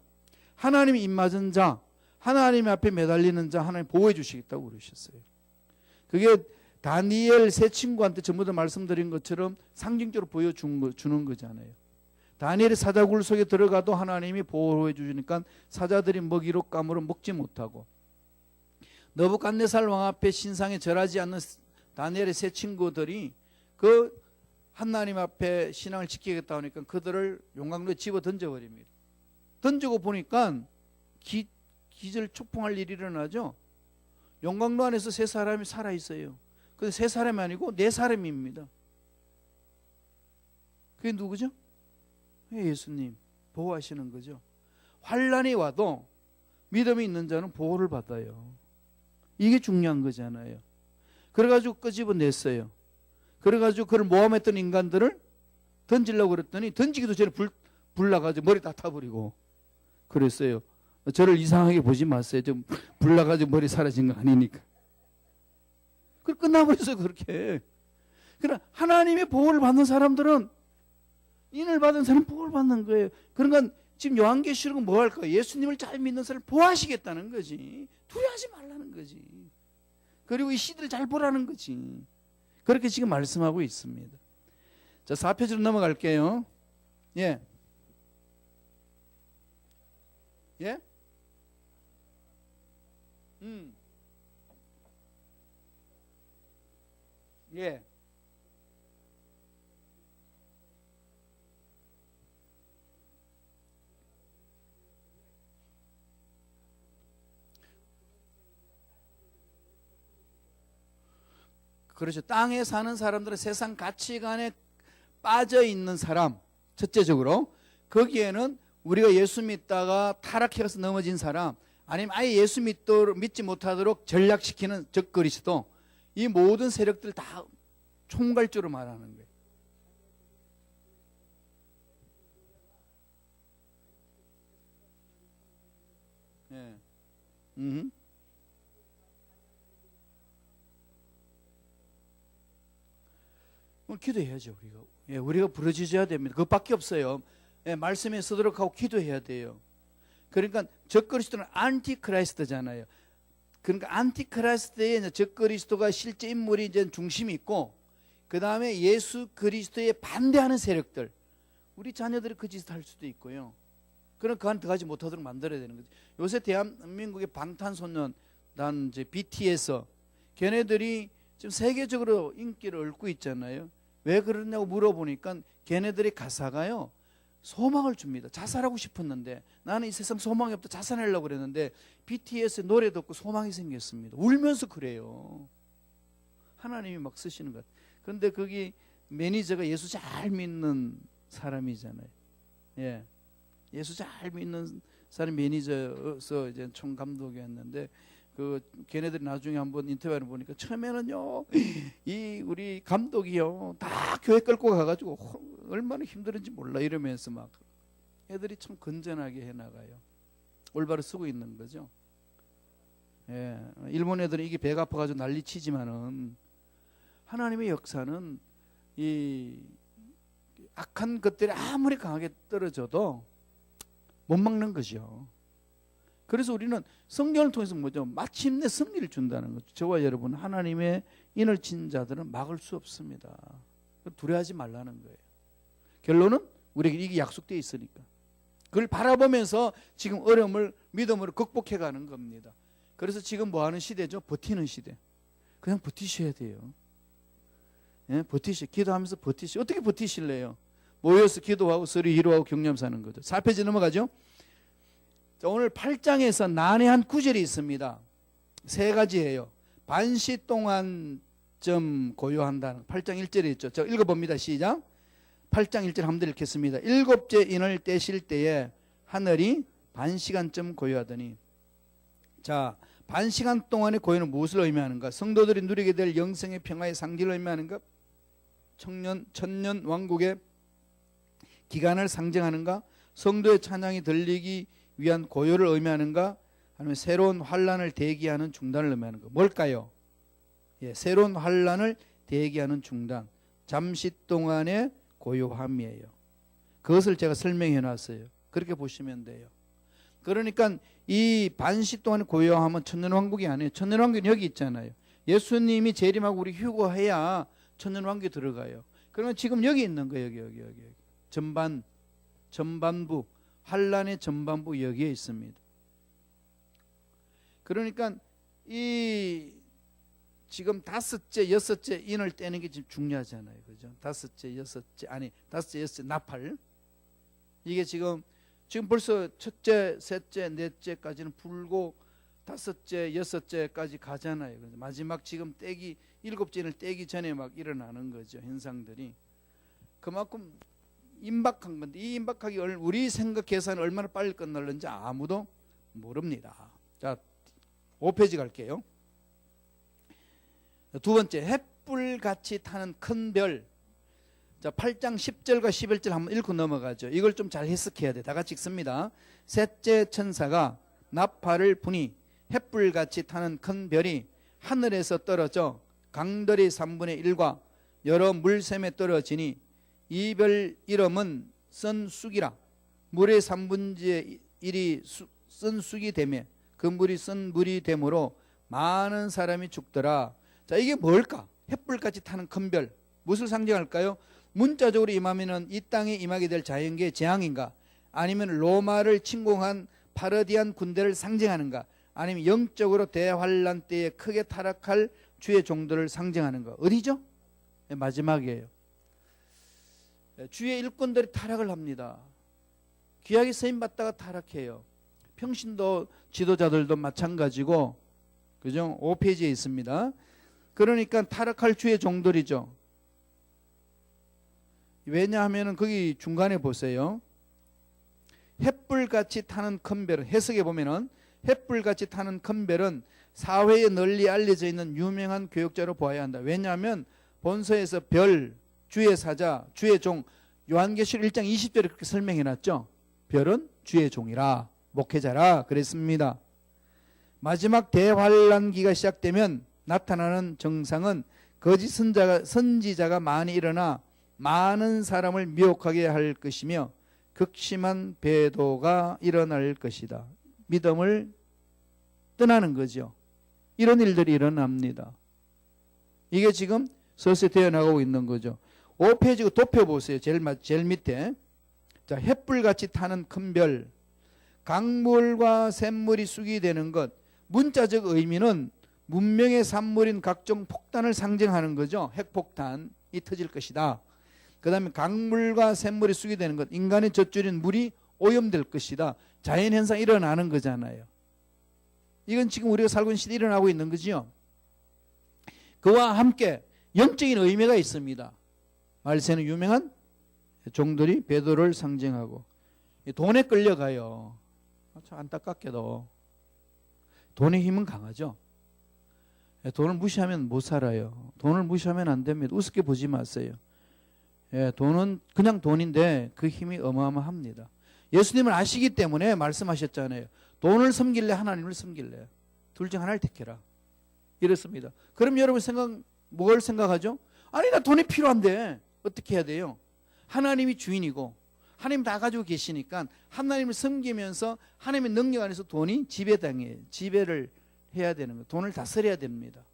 A: 하나님이 입맞은 자, 하나님 앞에 매달리는 자 하나님 보호해 주시겠다고 그러셨어요. 그게 다니엘 세 친구한테 전부 다 말씀드린 것처럼 상징적으로 보여주는 거잖아요. 다니엘이 사자굴 속에 들어가도 하나님이 보호해 주시니까 사자들이 먹이로 까물어 먹지 못하고, 느부갓네살 왕 앞에 신상에 절하지 않는 다니엘의 세 친구들이 그 하나님 앞에 신앙을 지키겠다 하니까 그들을 용광로에 집어 던져버립니다. 던지고 보니까 기절 촉풍할 일이 일어나죠. 용광로 안에서 세 사람이 살아있어요. 근데 세 사람이 아니고 네 사람입니다. 그게 누구죠? 예수님 보호하시는 거죠. 환난이 와도 믿음이 있는 자는 보호를 받아요. 이게 중요한 거잖아요. 그래가지고 끄집어냈어요. 그래가지고 그걸 모함했던 인간들을 던지려고 그랬더니 던지기도 전에 불 나가지고 머리 다 타버리고 그랬어요. 저를 이상하게 보지 마세요. 좀 불 나가지고 머리 사라진 거 아니니까. 그 끝나버렸어요, 그렇게. 그러나 하나님의 보호를 받는 사람들은, 인을 받은 사람은 보호를 받는 거예요. 그러니까 지금 요한계시록은 뭐 할까요? 예수님을 잘 믿는 사람을 보호하시겠다는 거지. 두려워하지 말라는 거지. 그리고 이 시대를 잘 보라는 거지. 그렇게 지금 말씀하고 있습니다. 자, 4페이지로 넘어갈게요. 예. 예? 예. 그렇죠. 땅에 사는 사람들은 세상 가치관에 빠져 있는 사람, 첫째적으로 거기에는 우리가 예수 믿다가 타락해서 넘어진 사람, 아니면 아예 예수 믿지 못하도록 전략시키는 적그리스도, 이 모든 세력들 다 총괄적으로 말하는 거예요. 예. 기도해야죠, 우리가. 예, 우리가 부르짖어야 됩니다. 그것밖에 없어요. 예, 말씀에 서도록 하고 기도해야 돼요. 그러니까 적그리스도는 안티크라이스트잖아요. 그러니까 안티크라이스트의 적그리스도가 실제 인물이 이제 중심이 있고, 그 다음에 예수 그리스도에 반대하는 세력들, 우리 자녀들이 그 짓을 할 수도 있고요. 그럼 그 안에 들어가지 못하도록 만들어야 되는 거죠. 요새 대한민국의 방탄소년단 이제 BTS, 걔네들이 지금 세계적으로 인기를 얻고 있잖아요. 왜 그러냐고 물어보니까 걔네들의 가사가요, 소망을 줍니다. 자살하고 싶었는데, 나는 이 세상 소망이 없다, 자살하려고 그랬는데 BTS 노래 듣고 소망이 생겼습니다. 울면서 그래요. 하나님이 막 쓰시는 것. 그런데 거기 매니저가 예수 잘 믿는 사람이잖아요. 예, 예수 잘 믿는 사람 매니저서 이제 총감독이었는데 그 걔네들이 나중에 한번 인터뷰를 보니까 처음에는요 이 우리 감독이요 다 교회 끌고 가가지고 얼마나 힘들은지 몰라 이러면서 막 애들이 참 건전하게 해나가요. 올바로 쓰고 있는 거죠. 예, 일본 애들은 이게 배가 아파가지고 난리치지만은 하나님의 역사는 이 악한 것들이 아무리 강하게 떨어져도 못 막는 거죠. 그래서 우리는 성경을 통해서 뭐죠? 마침내 승리를 준다는 거죠. 저와 여러분 하나님의 인을 친 자들은 막을 수 없습니다. 두려워하지 말라는 거예요. 결론은 우리에게 이게 약속되어 있으니까 그걸 바라보면서 지금 어려움을 믿음으로 극복해 가는 겁니다. 그래서 지금 뭐 하는 시대죠? 버티는 시대. 그냥 버티셔야 돼요. 예, 기도하면서 버티시. 어떻게 버티실래요? 모여서 기도하고 서로 위로하고 격려하는 거죠. 4페이지 넘어가죠. 자, 오늘 8장에서 난해한 구절이 있습니다. 세 가지예요. 반시 동안 점 고요한다는 8장 1절에 있죠. 저 읽어봅니다. 시작. 8장 1절 한번 읽겠습니다. 일곱째 인을 떼실 때에 하늘이 반시간쯤 고요하더니. 자, 반시간 동안의 고요는 무엇을 의미하는가? 성도들이 누리게 될 영생의 평화의 상징을 의미하는가? 천년 왕국의 기간을 상징하는가? 성도의 찬양이 들리기 위한 고요를 의미하는가? 아니면 새로운 환란을 대기하는 중단을 의미하는가? 뭘까요? 예, 새로운 환란을 대기하는 중단. 잠시 동안의 고요함이에요. 그것을 제가 설명해 놨어요. 그렇게 보시면 돼요. 그러니까 이 반시 동안의 고요함은 천년왕국이 아니에요. 천년왕국은 여기 있잖아요. 예수님이 재림하고 우리 휴거해야 천년왕국에 들어가요. 그러면 지금 여기 있는 거예요. 여기. 전반부, 환란의 전반부 여기에 있습니다. 그러니까 이 지금 다섯째, 여섯째 인을 떼는 게 지금 중요하잖아요. 그죠? 다섯째, 여섯째 나팔. 이게 지금 벌써 첫째, 셋째, 넷째까지는 불고 다섯째, 여섯째까지 가잖아요. 마지막 지금 일곱째 인을 떼기 전에 막 일어나는 거죠. 현상들이. 그만큼 임박한 건데 이 임박하기 우리 생각 계산이 얼마나 빨리 끝날는지 아무도 모릅니다. 자, 5페이지 갈게요. 두 번째, 햇불같이 타는 큰 별. 자, 8장 10절과 11절 한번 읽고 넘어가죠. 이걸 좀 잘 해석해야 돼. 다 같이 읽습니다. 셋째 천사가 나팔을 부니 햇불같이 타는 큰 별이 하늘에서 떨어져 강들의 3분의 1과 여러 물샘에 떨어지니 이 별 이름은 쓴쑥이라. 물의 3분의 1이 쓴쑥이 되며 그 물이 쓴 물이 되므로 많은 사람이 죽더라. 자, 이게 뭘까? 햇불같이 타는 큰 별. 무엇을 상징할까요? 문자적으로 임하면은 이 땅에 임하게 될 자연계의 재앙인가? 아니면 로마를 침공한 파르디안 군대를 상징하는가? 아니면 영적으로 대환란 때에 크게 타락할 주의 종들을 상징하는가? 어디죠? 네, 마지막이에요. 주의 일꾼들이 타락을 합니다. 귀하게 쓰임받다가 타락해요. 평신도 지도자들도 마찬가지고, 그죠? 5페이지에 있습니다. 그러니까 타락할 주의 종들이죠. 왜냐하면 거기 중간에 보세요. 햇불같이 타는 큰 별은, 해석해 보면은 햇불같이 타는 큰 별은 사회에 널리 알려져 있는 유명한 교역자로 보아야 한다. 왜냐하면 본서에서 별, 주의 사자, 주의 종, 요한계시록 1장 20절에 그렇게 설명해 놨죠. 별은 주의 종이라, 목회자라 그랬습니다. 마지막 대환란기가 시작되면 나타나는 정상은 거짓 선지자가 많이 일어나 많은 사람을 미혹하게 할 것이며 극심한 배도가 일어날 것이다. 믿음을 떠나는 거죠. 이런 일들이 일어납니다. 이게 지금 서서히 되어나가고 있는 거죠. 5페이지 덮여보세요. 제일 밑에. 자, 햇불같이 타는 큰 별, 강물과 샘물이 쑥이 되는 것. 문자적 의미는 문명의 산물인 각종 폭탄을 상징하는 거죠. 핵폭탄이 터질 것이다. 그 다음에 강물과 샘물이 쑥이 되는 것. 인간의 젖줄인 물이 오염될 것이다. 자연현상이 일어나는 거잖아요. 이건 지금 우리가 살고 있는 시대에 일어나고 있는 거죠. 그와 함께 영적인 의미가 있습니다. 말세는 유명한 종들이 베드로를 상징하고 돈에 끌려가요. 참 안타깝게도 돈의 힘은 강하죠. 돈을 무시하면 못 살아요. 돈을 무시하면 안 됩니다. 우습게 보지 마세요. 돈은 그냥 돈인데 그 힘이 어마어마합니다. 예수님은 아시기 때문에 말씀하셨잖아요. 돈을 섬길래 하나님을 섬길래 둘 중 하나를 택해라. 이렇습니다. 그럼 여러분 뭘 생각하죠? 아니 나 돈이 필요한데 어떻게 해야 돼요? 하나님이 주인이고 하나님 다 가지고 계시니까 하나님을 섬기면서 하나님의 능력 안에서 돈이 지배당해요. 지배를 해야 되는 거예요. 돈을 다스려야 됩니다.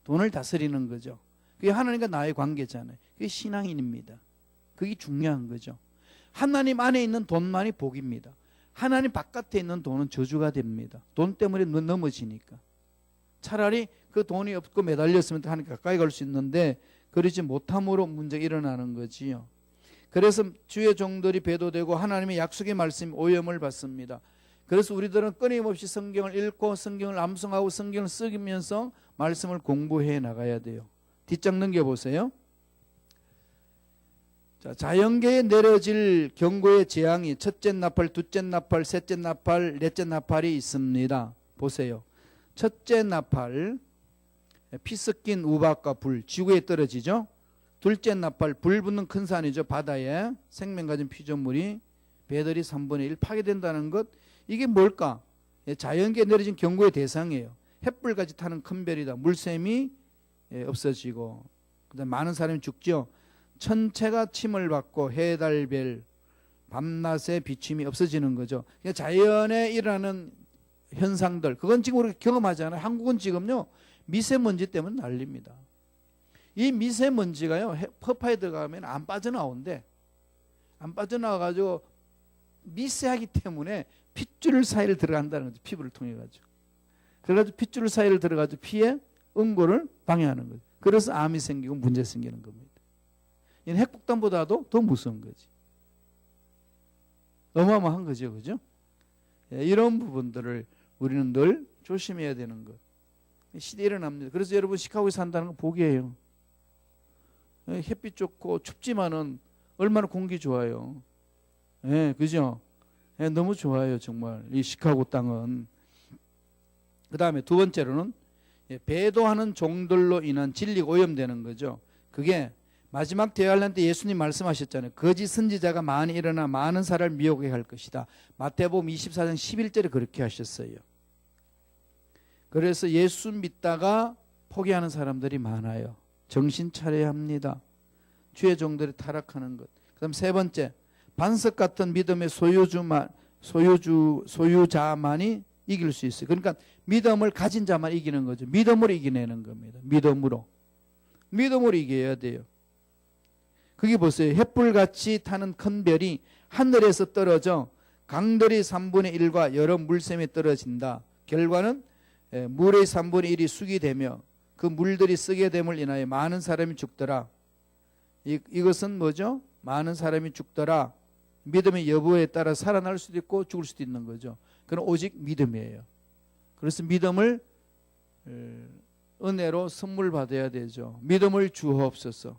A: 돈을 다스리는 거죠. 그게 하나님과 나의 관계잖아요. 그게 신앙인입니다. 그게 중요한 거죠. 하나님 안에 있는 돈만이 복입니다. 하나님 바깥에 있는 돈은 저주가 됩니다. 돈 때문에 넘어지니까. 차라리 그 돈이 없고 매달렸으면 하나님 가까이 갈 수 있는데 그러지 못함으로 문제가 일어나는 거지요. 그래서 주의 종들이 배도되고 하나님의 약속의 말씀이 오염을 받습니다. 그래서 우리들은 끊임없이 성경을 읽고 성경을 암송하고 성경을 쓰면서 말씀을 공부해 나가야 돼요. 뒷장 넘겨보세요. 자, 자연계에 내려질 경고의 재앙이 첫째 나팔, 둘째 나팔, 셋째 나팔, 넷째 나팔이 있습니다. 보세요. 첫째 나팔, 피 섞인 우박과 불, 지구에 떨어지죠. 둘째 나팔, 불 붙는 큰 산이죠. 바다에 생명 가진 피조물이 배들이 3분의 1 파괴된다는 것. 이게 뭘까? 자연계에 내려진 경고의 대상이에요. 햇불같이 타는 큰 별이다. 물샘이 없어지고 그다음 많은 사람이 죽죠. 천체가 침을 받고 해달별 밤낮의 비침이 없어지는 거죠. 자연에 일어나는 현상들 그건 지금 우리가 경험하잖아요. 한국은 지금요 미세먼지 때문에 난립니다. 이 미세먼지가요 허파에 들어가면 안 빠져나오는데 안 빠져나와가지고 미세하기 때문에 핏줄 사이를 들어간다는 거죠. 피부를 통해 가지고. 그래가지고 핏줄 사이를 들어가지고 피에 응고를 방해하는 거죠. 그래서 암이 생기고 문제 생기는 겁니다. 이는 핵폭탄보다도 더 무서운 거지. 어마어마한 거죠, 그죠? 이런 부분들을 우리는 늘 조심해야 되는 것. 시대에 일어납니다. 그래서 여러분 시카고에 산다는 건 복이에요. 햇빛 좋고 춥지만은 얼마나 공기 좋아요. 그죠? 너무 좋아요, 정말. 이 시카고 땅은. 그 다음에 두 번째로는 배도하는 종들로 인한 진리가 오염되는 거죠. 그게 마지막 대환란 때 예수님 말씀하셨잖아요. 거짓 선지자가 많이 일어나 많은 사람을 미혹해 할 것이다. 마태복음 24장 11절에 그렇게 하셨어요. 그래서 예수 믿다가 포기하는 사람들이 많아요. 정신 차려야 합니다. 주의 종들이 타락하는 것. 그다음 세 번째, 반석 같은 믿음의 소유자만이 이길 수 있어요. 그러니까 믿음을 가진 자만 이기는 거죠. 믿음으로 이겨내는 겁니다. 믿음으로 이겨야 돼요. 그게 보세요. 햇불같이 타는 큰 별이 하늘에서 떨어져 강들이 3분의 1과 여러 물샘에 떨어진다. 결과는 물의 3분의 1이 쑥이 되며 그 물들이 쓰게 됨을 인하여 많은 사람이 죽더라. 이것은 뭐죠? 많은 사람이 죽더라. 믿음의 여부에 따라 살아날 수도 있고 죽을 수도 있는 거죠. 그건 오직 믿음이에요. 그래서 믿음을 은혜로 선물 받아야 되죠. 믿음을 주옵소서.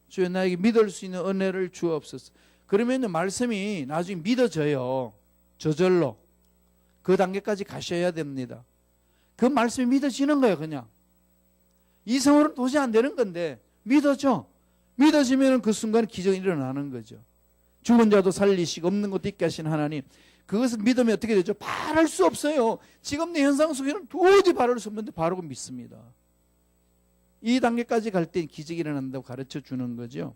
A: 주여 나에게 믿을 수 있는 은혜를 주옵소서. 그러면 말씀이 나중에 믿어져요. 저절로. 그 단계까지 가셔야 됩니다. 그 말씀이 믿어지는 거예요. 그냥. 이성으로는 도저히 안 되는 건데 믿어져. 믿어지면 그 순간 기적이 일어나는 거죠. 죽은 자도 살리시고 없는 것도 있게 하신 하나님. 그것을 믿으면 어떻게 되죠? 바랄 수 없어요. 지금 내 현상 속에는 도저히 바랄 수 없는데 바르고 믿습니다. 이 단계까지 갈 때 기적이 일어난다고 가르쳐 주는 거죠.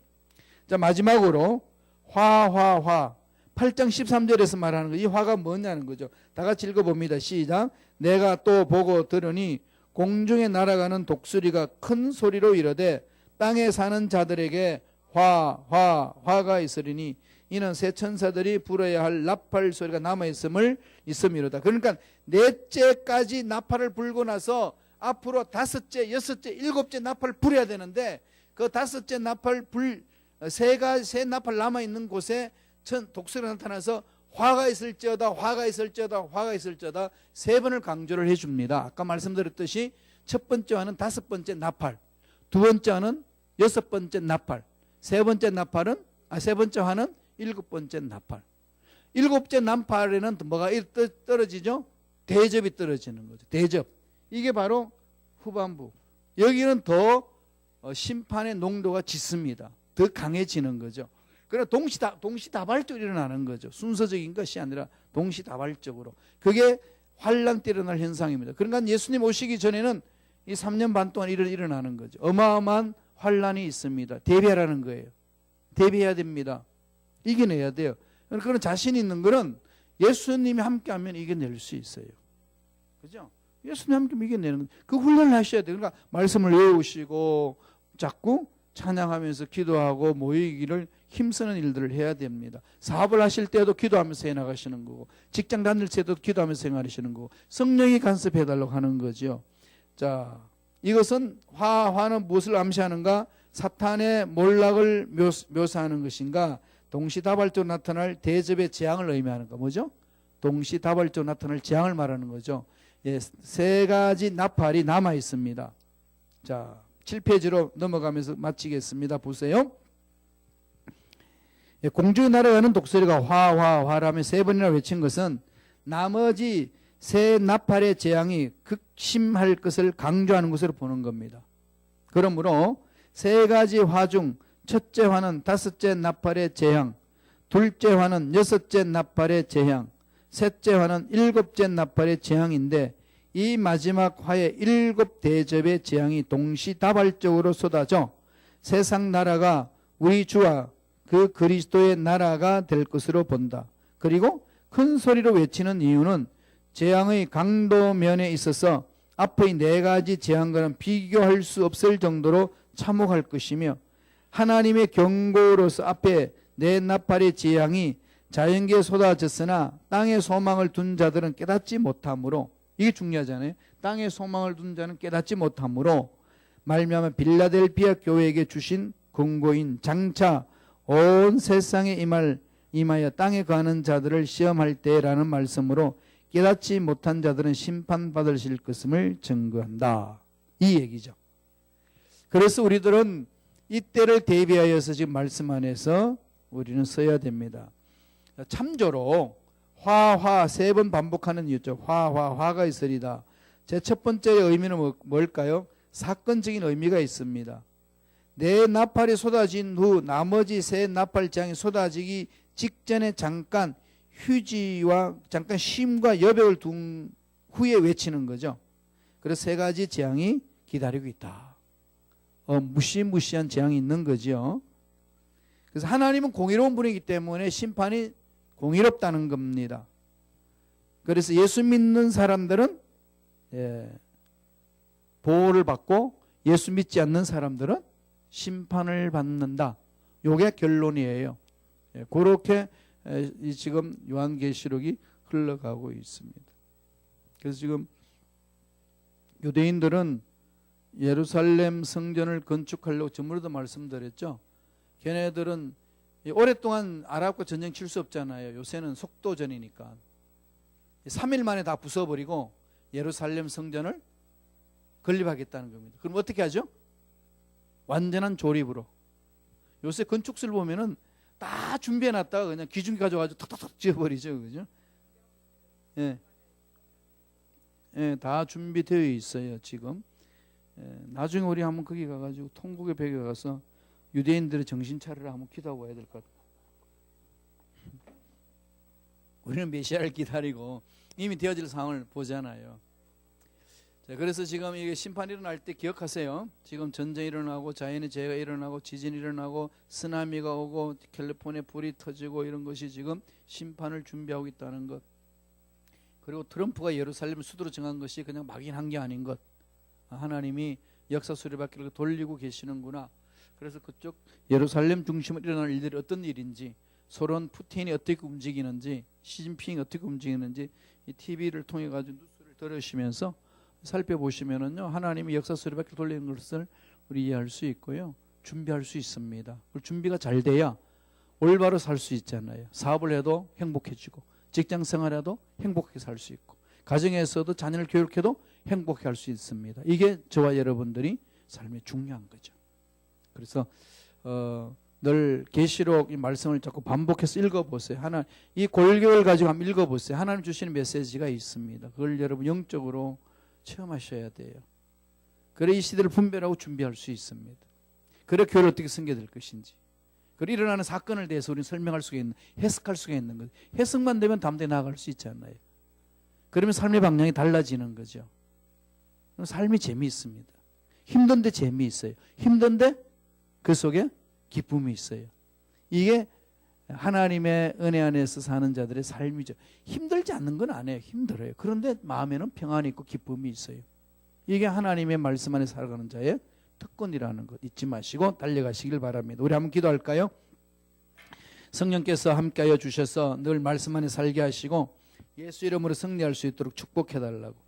A: 자, 마지막으로 화 8장 13절에서 말하는 거. 이 화가 뭐냐는 거죠. 다 같이 읽어봅니다. 시작. 내가 또 보고 들으니 공중에 날아가는 독수리가 큰 소리로 이르되 땅에 사는 자들에게 화가 있으리니 이는 새 천사들이 불어야 할 나팔 소리가 남아있음이로다. 그러니까 넷째까지 나팔을 불고 나서 앞으로 다섯째, 여섯째, 일곱째 나팔을 불어야 되는데 그 다섯째 나팔 세 나팔 남아있는 곳에 독수리가 나타나서 화가 있을지어다 세 번을 강조를 해줍니다. 아까 말씀드렸듯이 첫 번째 화는 다섯 번째 나팔, 두 번째 화는 여섯 번째 나팔, 세 번째 화는 일곱 번째 나팔. 일곱째 나팔에는 뭐가 떨어지죠? 대접이 떨어지는 거죠. 대접. 이게 바로 후반부. 여기는 더 심판의 농도가 짙습니다. 더 강해지는 거죠. 그러나 동시다발적으로 일어나는 거죠. 순서적인 것이 아니라 동시다발적으로. 그게 환란 때 일어날 현상입니다. 그러니까 예수님 오시기 전에는 이 3년 반 동안 일어나는 거죠. 어마어마한 환란이 있습니다. 대비하라는 거예요. 대비해야 됩니다. 이겨내야 돼요. 그런 자신 있는 거는 예수님이 함께하면 이겨낼 수 있어요. 그죠? 예수님 함께 이겨내는 거. 그 훈련을 하셔야 돼요. 그러니까 말씀을 외우시고 자꾸 찬양하면서 기도하고 모이기를 힘쓰는 일들을 해야 됩니다. 사업을 하실 때도 기도하면서 해나가시는 거고, 직장 다닐 때도 기도하면서 행하시는 거고, 성령이 간섭해달라고 하는 거죠. 자, 이것은 화는 무엇을 암시하는가? 사탄의 몰락을 묘사하는 것인가? 동시다발적으로 나타날 대접의 재앙을 의미하는가? 뭐죠? 동시다발적으로 나타날 재앙을 말하는 거죠. 예, 세 가지 나팔이 남아 있습니다. 자, 7페이지로 넘어가면서 마치겠습니다. 보세요. 예, 공중에 날아가는 독수리가 화라며 세 번이나 외친 것은 나머지 세 나팔의 재앙이 극심할 것을 강조하는 것으로 보는 겁니다. 그러므로 세 가지 화 중 첫째 화는 다섯째 나팔의 재앙, 둘째 화는 여섯째 나팔의 재앙, 셋째 화는 일곱째 나팔의 재앙인데, 이 마지막 화의 일곱 대접의 재앙이 동시다발적으로 쏟아져 세상 나라가 우리 주와 그 그리스도의 나라가 될 것으로 본다. 그리고 큰 소리로 외치는 이유는 재앙의 강도 면에 있어서 앞의 네 가지 재앙과는 비교할 수 없을 정도로 참혹할 것이며, 하나님의 경고로서 앞에 네 나팔의 재앙이 자연계에 쏟아졌으나 땅에 소망을 둔 자들은 깨닫지 못하므로, 이게 중요하잖아요. 땅에 소망을 둔 자는 깨닫지 못하므로 말미암아 빌라델비아 교회에게 주신 권고인 장차 온 세상에 임하여 땅에 거하는 자들을 시험할 때라는 말씀으로 깨닫지 못한 자들은 심판받으실 것임을 증거한다. 이 얘기죠. 그래서 우리들은 이때를 대비하여서 지금 말씀 안에서 우리는 써야 됩니다. 참조로 화 세 번 반복하는 이유죠. 화가 있으리다. 제 첫 번째 의미는 뭘까요? 사건적인 의미가 있습니다. 네 나팔이 쏟아진 후 나머지 세 나팔 재앙이 쏟아지기 직전에 잠깐 휴지와 잠깐 쉼과 여백을 둔 후에 외치는 거죠. 그래서 세 가지 재앙이 기다리고 있다. 무시무시한 재앙이 있는 거죠. 그래서 하나님은 공의로운 분이기 때문에 심판이 공의롭다는 겁니다. 그래서 예수 믿는 사람들은 보호를 받고 예수 믿지 않는 사람들은 심판을 받는다. 이게 결론이에요. 그렇게 지금 요한계시록이 흘러가고 있습니다. 그래서 지금 유대인들은 예루살렘 성전을 건축하려고 전부도 말씀드렸죠. 걔네들은 오랫동안 아랍과 전쟁 칠 수 없잖아요. 요새는 속도전이니까 3일 만에 다 부숴버리고 예루살렘 성전을 건립하겠다는 겁니다. 그럼 어떻게 하죠? 완전한 조립으로. 요새 건축술 보면은 다 준비해놨다가 그냥 기중기 가져가지고 탁탁탁 지어버리죠. 그죠? 예. 예, 다 준비되어 있어요, 지금. 예, 나중에 우리 한번 거기 가가지고 통곡의 벽에 가서 유대인들의 정신 차리라 한번 기도하고 와야 될 것 같아요. 우리는 메시아를 기다리고 이미 되어질 상황을 보잖아요. 자, 그래서 지금 이게 심판이 일어날 때 기억하세요. 지금 전쟁이 일어나고 자연의 재해가 일어나고 지진이 일어나고 쓰나미가 오고 캘리포니아에 불이 터지고 이런 것이 지금 심판을 준비하고 있다는 것. 그리고 트럼프가 예루살렘을 수도로 정한 것이 그냥 막연한 게 아닌 것. 하나님이 역사 수레바퀴를 돌리고 계시는구나. 그래서 그쪽 예루살렘 중심으로 일어날 일들이 어떤 일인지, 소련 푸틴이 어떻게 움직이는지, 시진핑이 어떻게 움직이는지 이 TV를 통해 가지고 뉴스를 들으시면서 살펴보시면은요, 하나님이 역사 수레바퀴를 돌리는 것을 우리 이해할 수 있고요, 준비할 수 있습니다. 준비가 잘 돼야 올바로 살 수 있잖아요. 사업을 해도 행복해지고, 직장 생활해도 행복하게 살 수 있고, 가정에서도 자녀를 교육해도 행복해 할 수 있습니다. 이게 저와 여러분들이 삶에 중요한 거죠. 그래서 늘 계시록 이 말씀을 자꾸 반복해서 읽어보세요. 이 골격을 가지고 한번 읽어보세요. 하나님 주시는 메시지가 있습니다. 그걸 여러분 영적으로 체험하셔야 돼요. 그래 이 시대를 분별하고 준비할 수 있습니다. 그래 교회를 어떻게 섬겨야 것인지. 그래 일어나는 사건을 대해서 우리는 설명할 수가 있는, 해석할 수가 있는 거죠. 해석만 되면 담대히 나아갈 수 있잖아요. 그러면 삶의 방향이 달라지는 거죠. 삶이 재미있습니다. 힘든데 재미있어요. 힘든데 그 속에 기쁨이 있어요. 이게 하나님의 은혜 안에서 사는 자들의 삶이죠. 힘들지 않는 건 아니에요. 힘들어요. 그런데 마음에는 평안이 있고 기쁨이 있어요. 이게 하나님의 말씀 안에 살아가는 자의 특권이라는 것 잊지 마시고 달려가시길 바랍니다. 우리 한번 기도할까요? 성령께서 함께하여 주셔서 늘 말씀 안에 살게 하시고 예수 이름으로 승리할 수 있도록 축복해달라고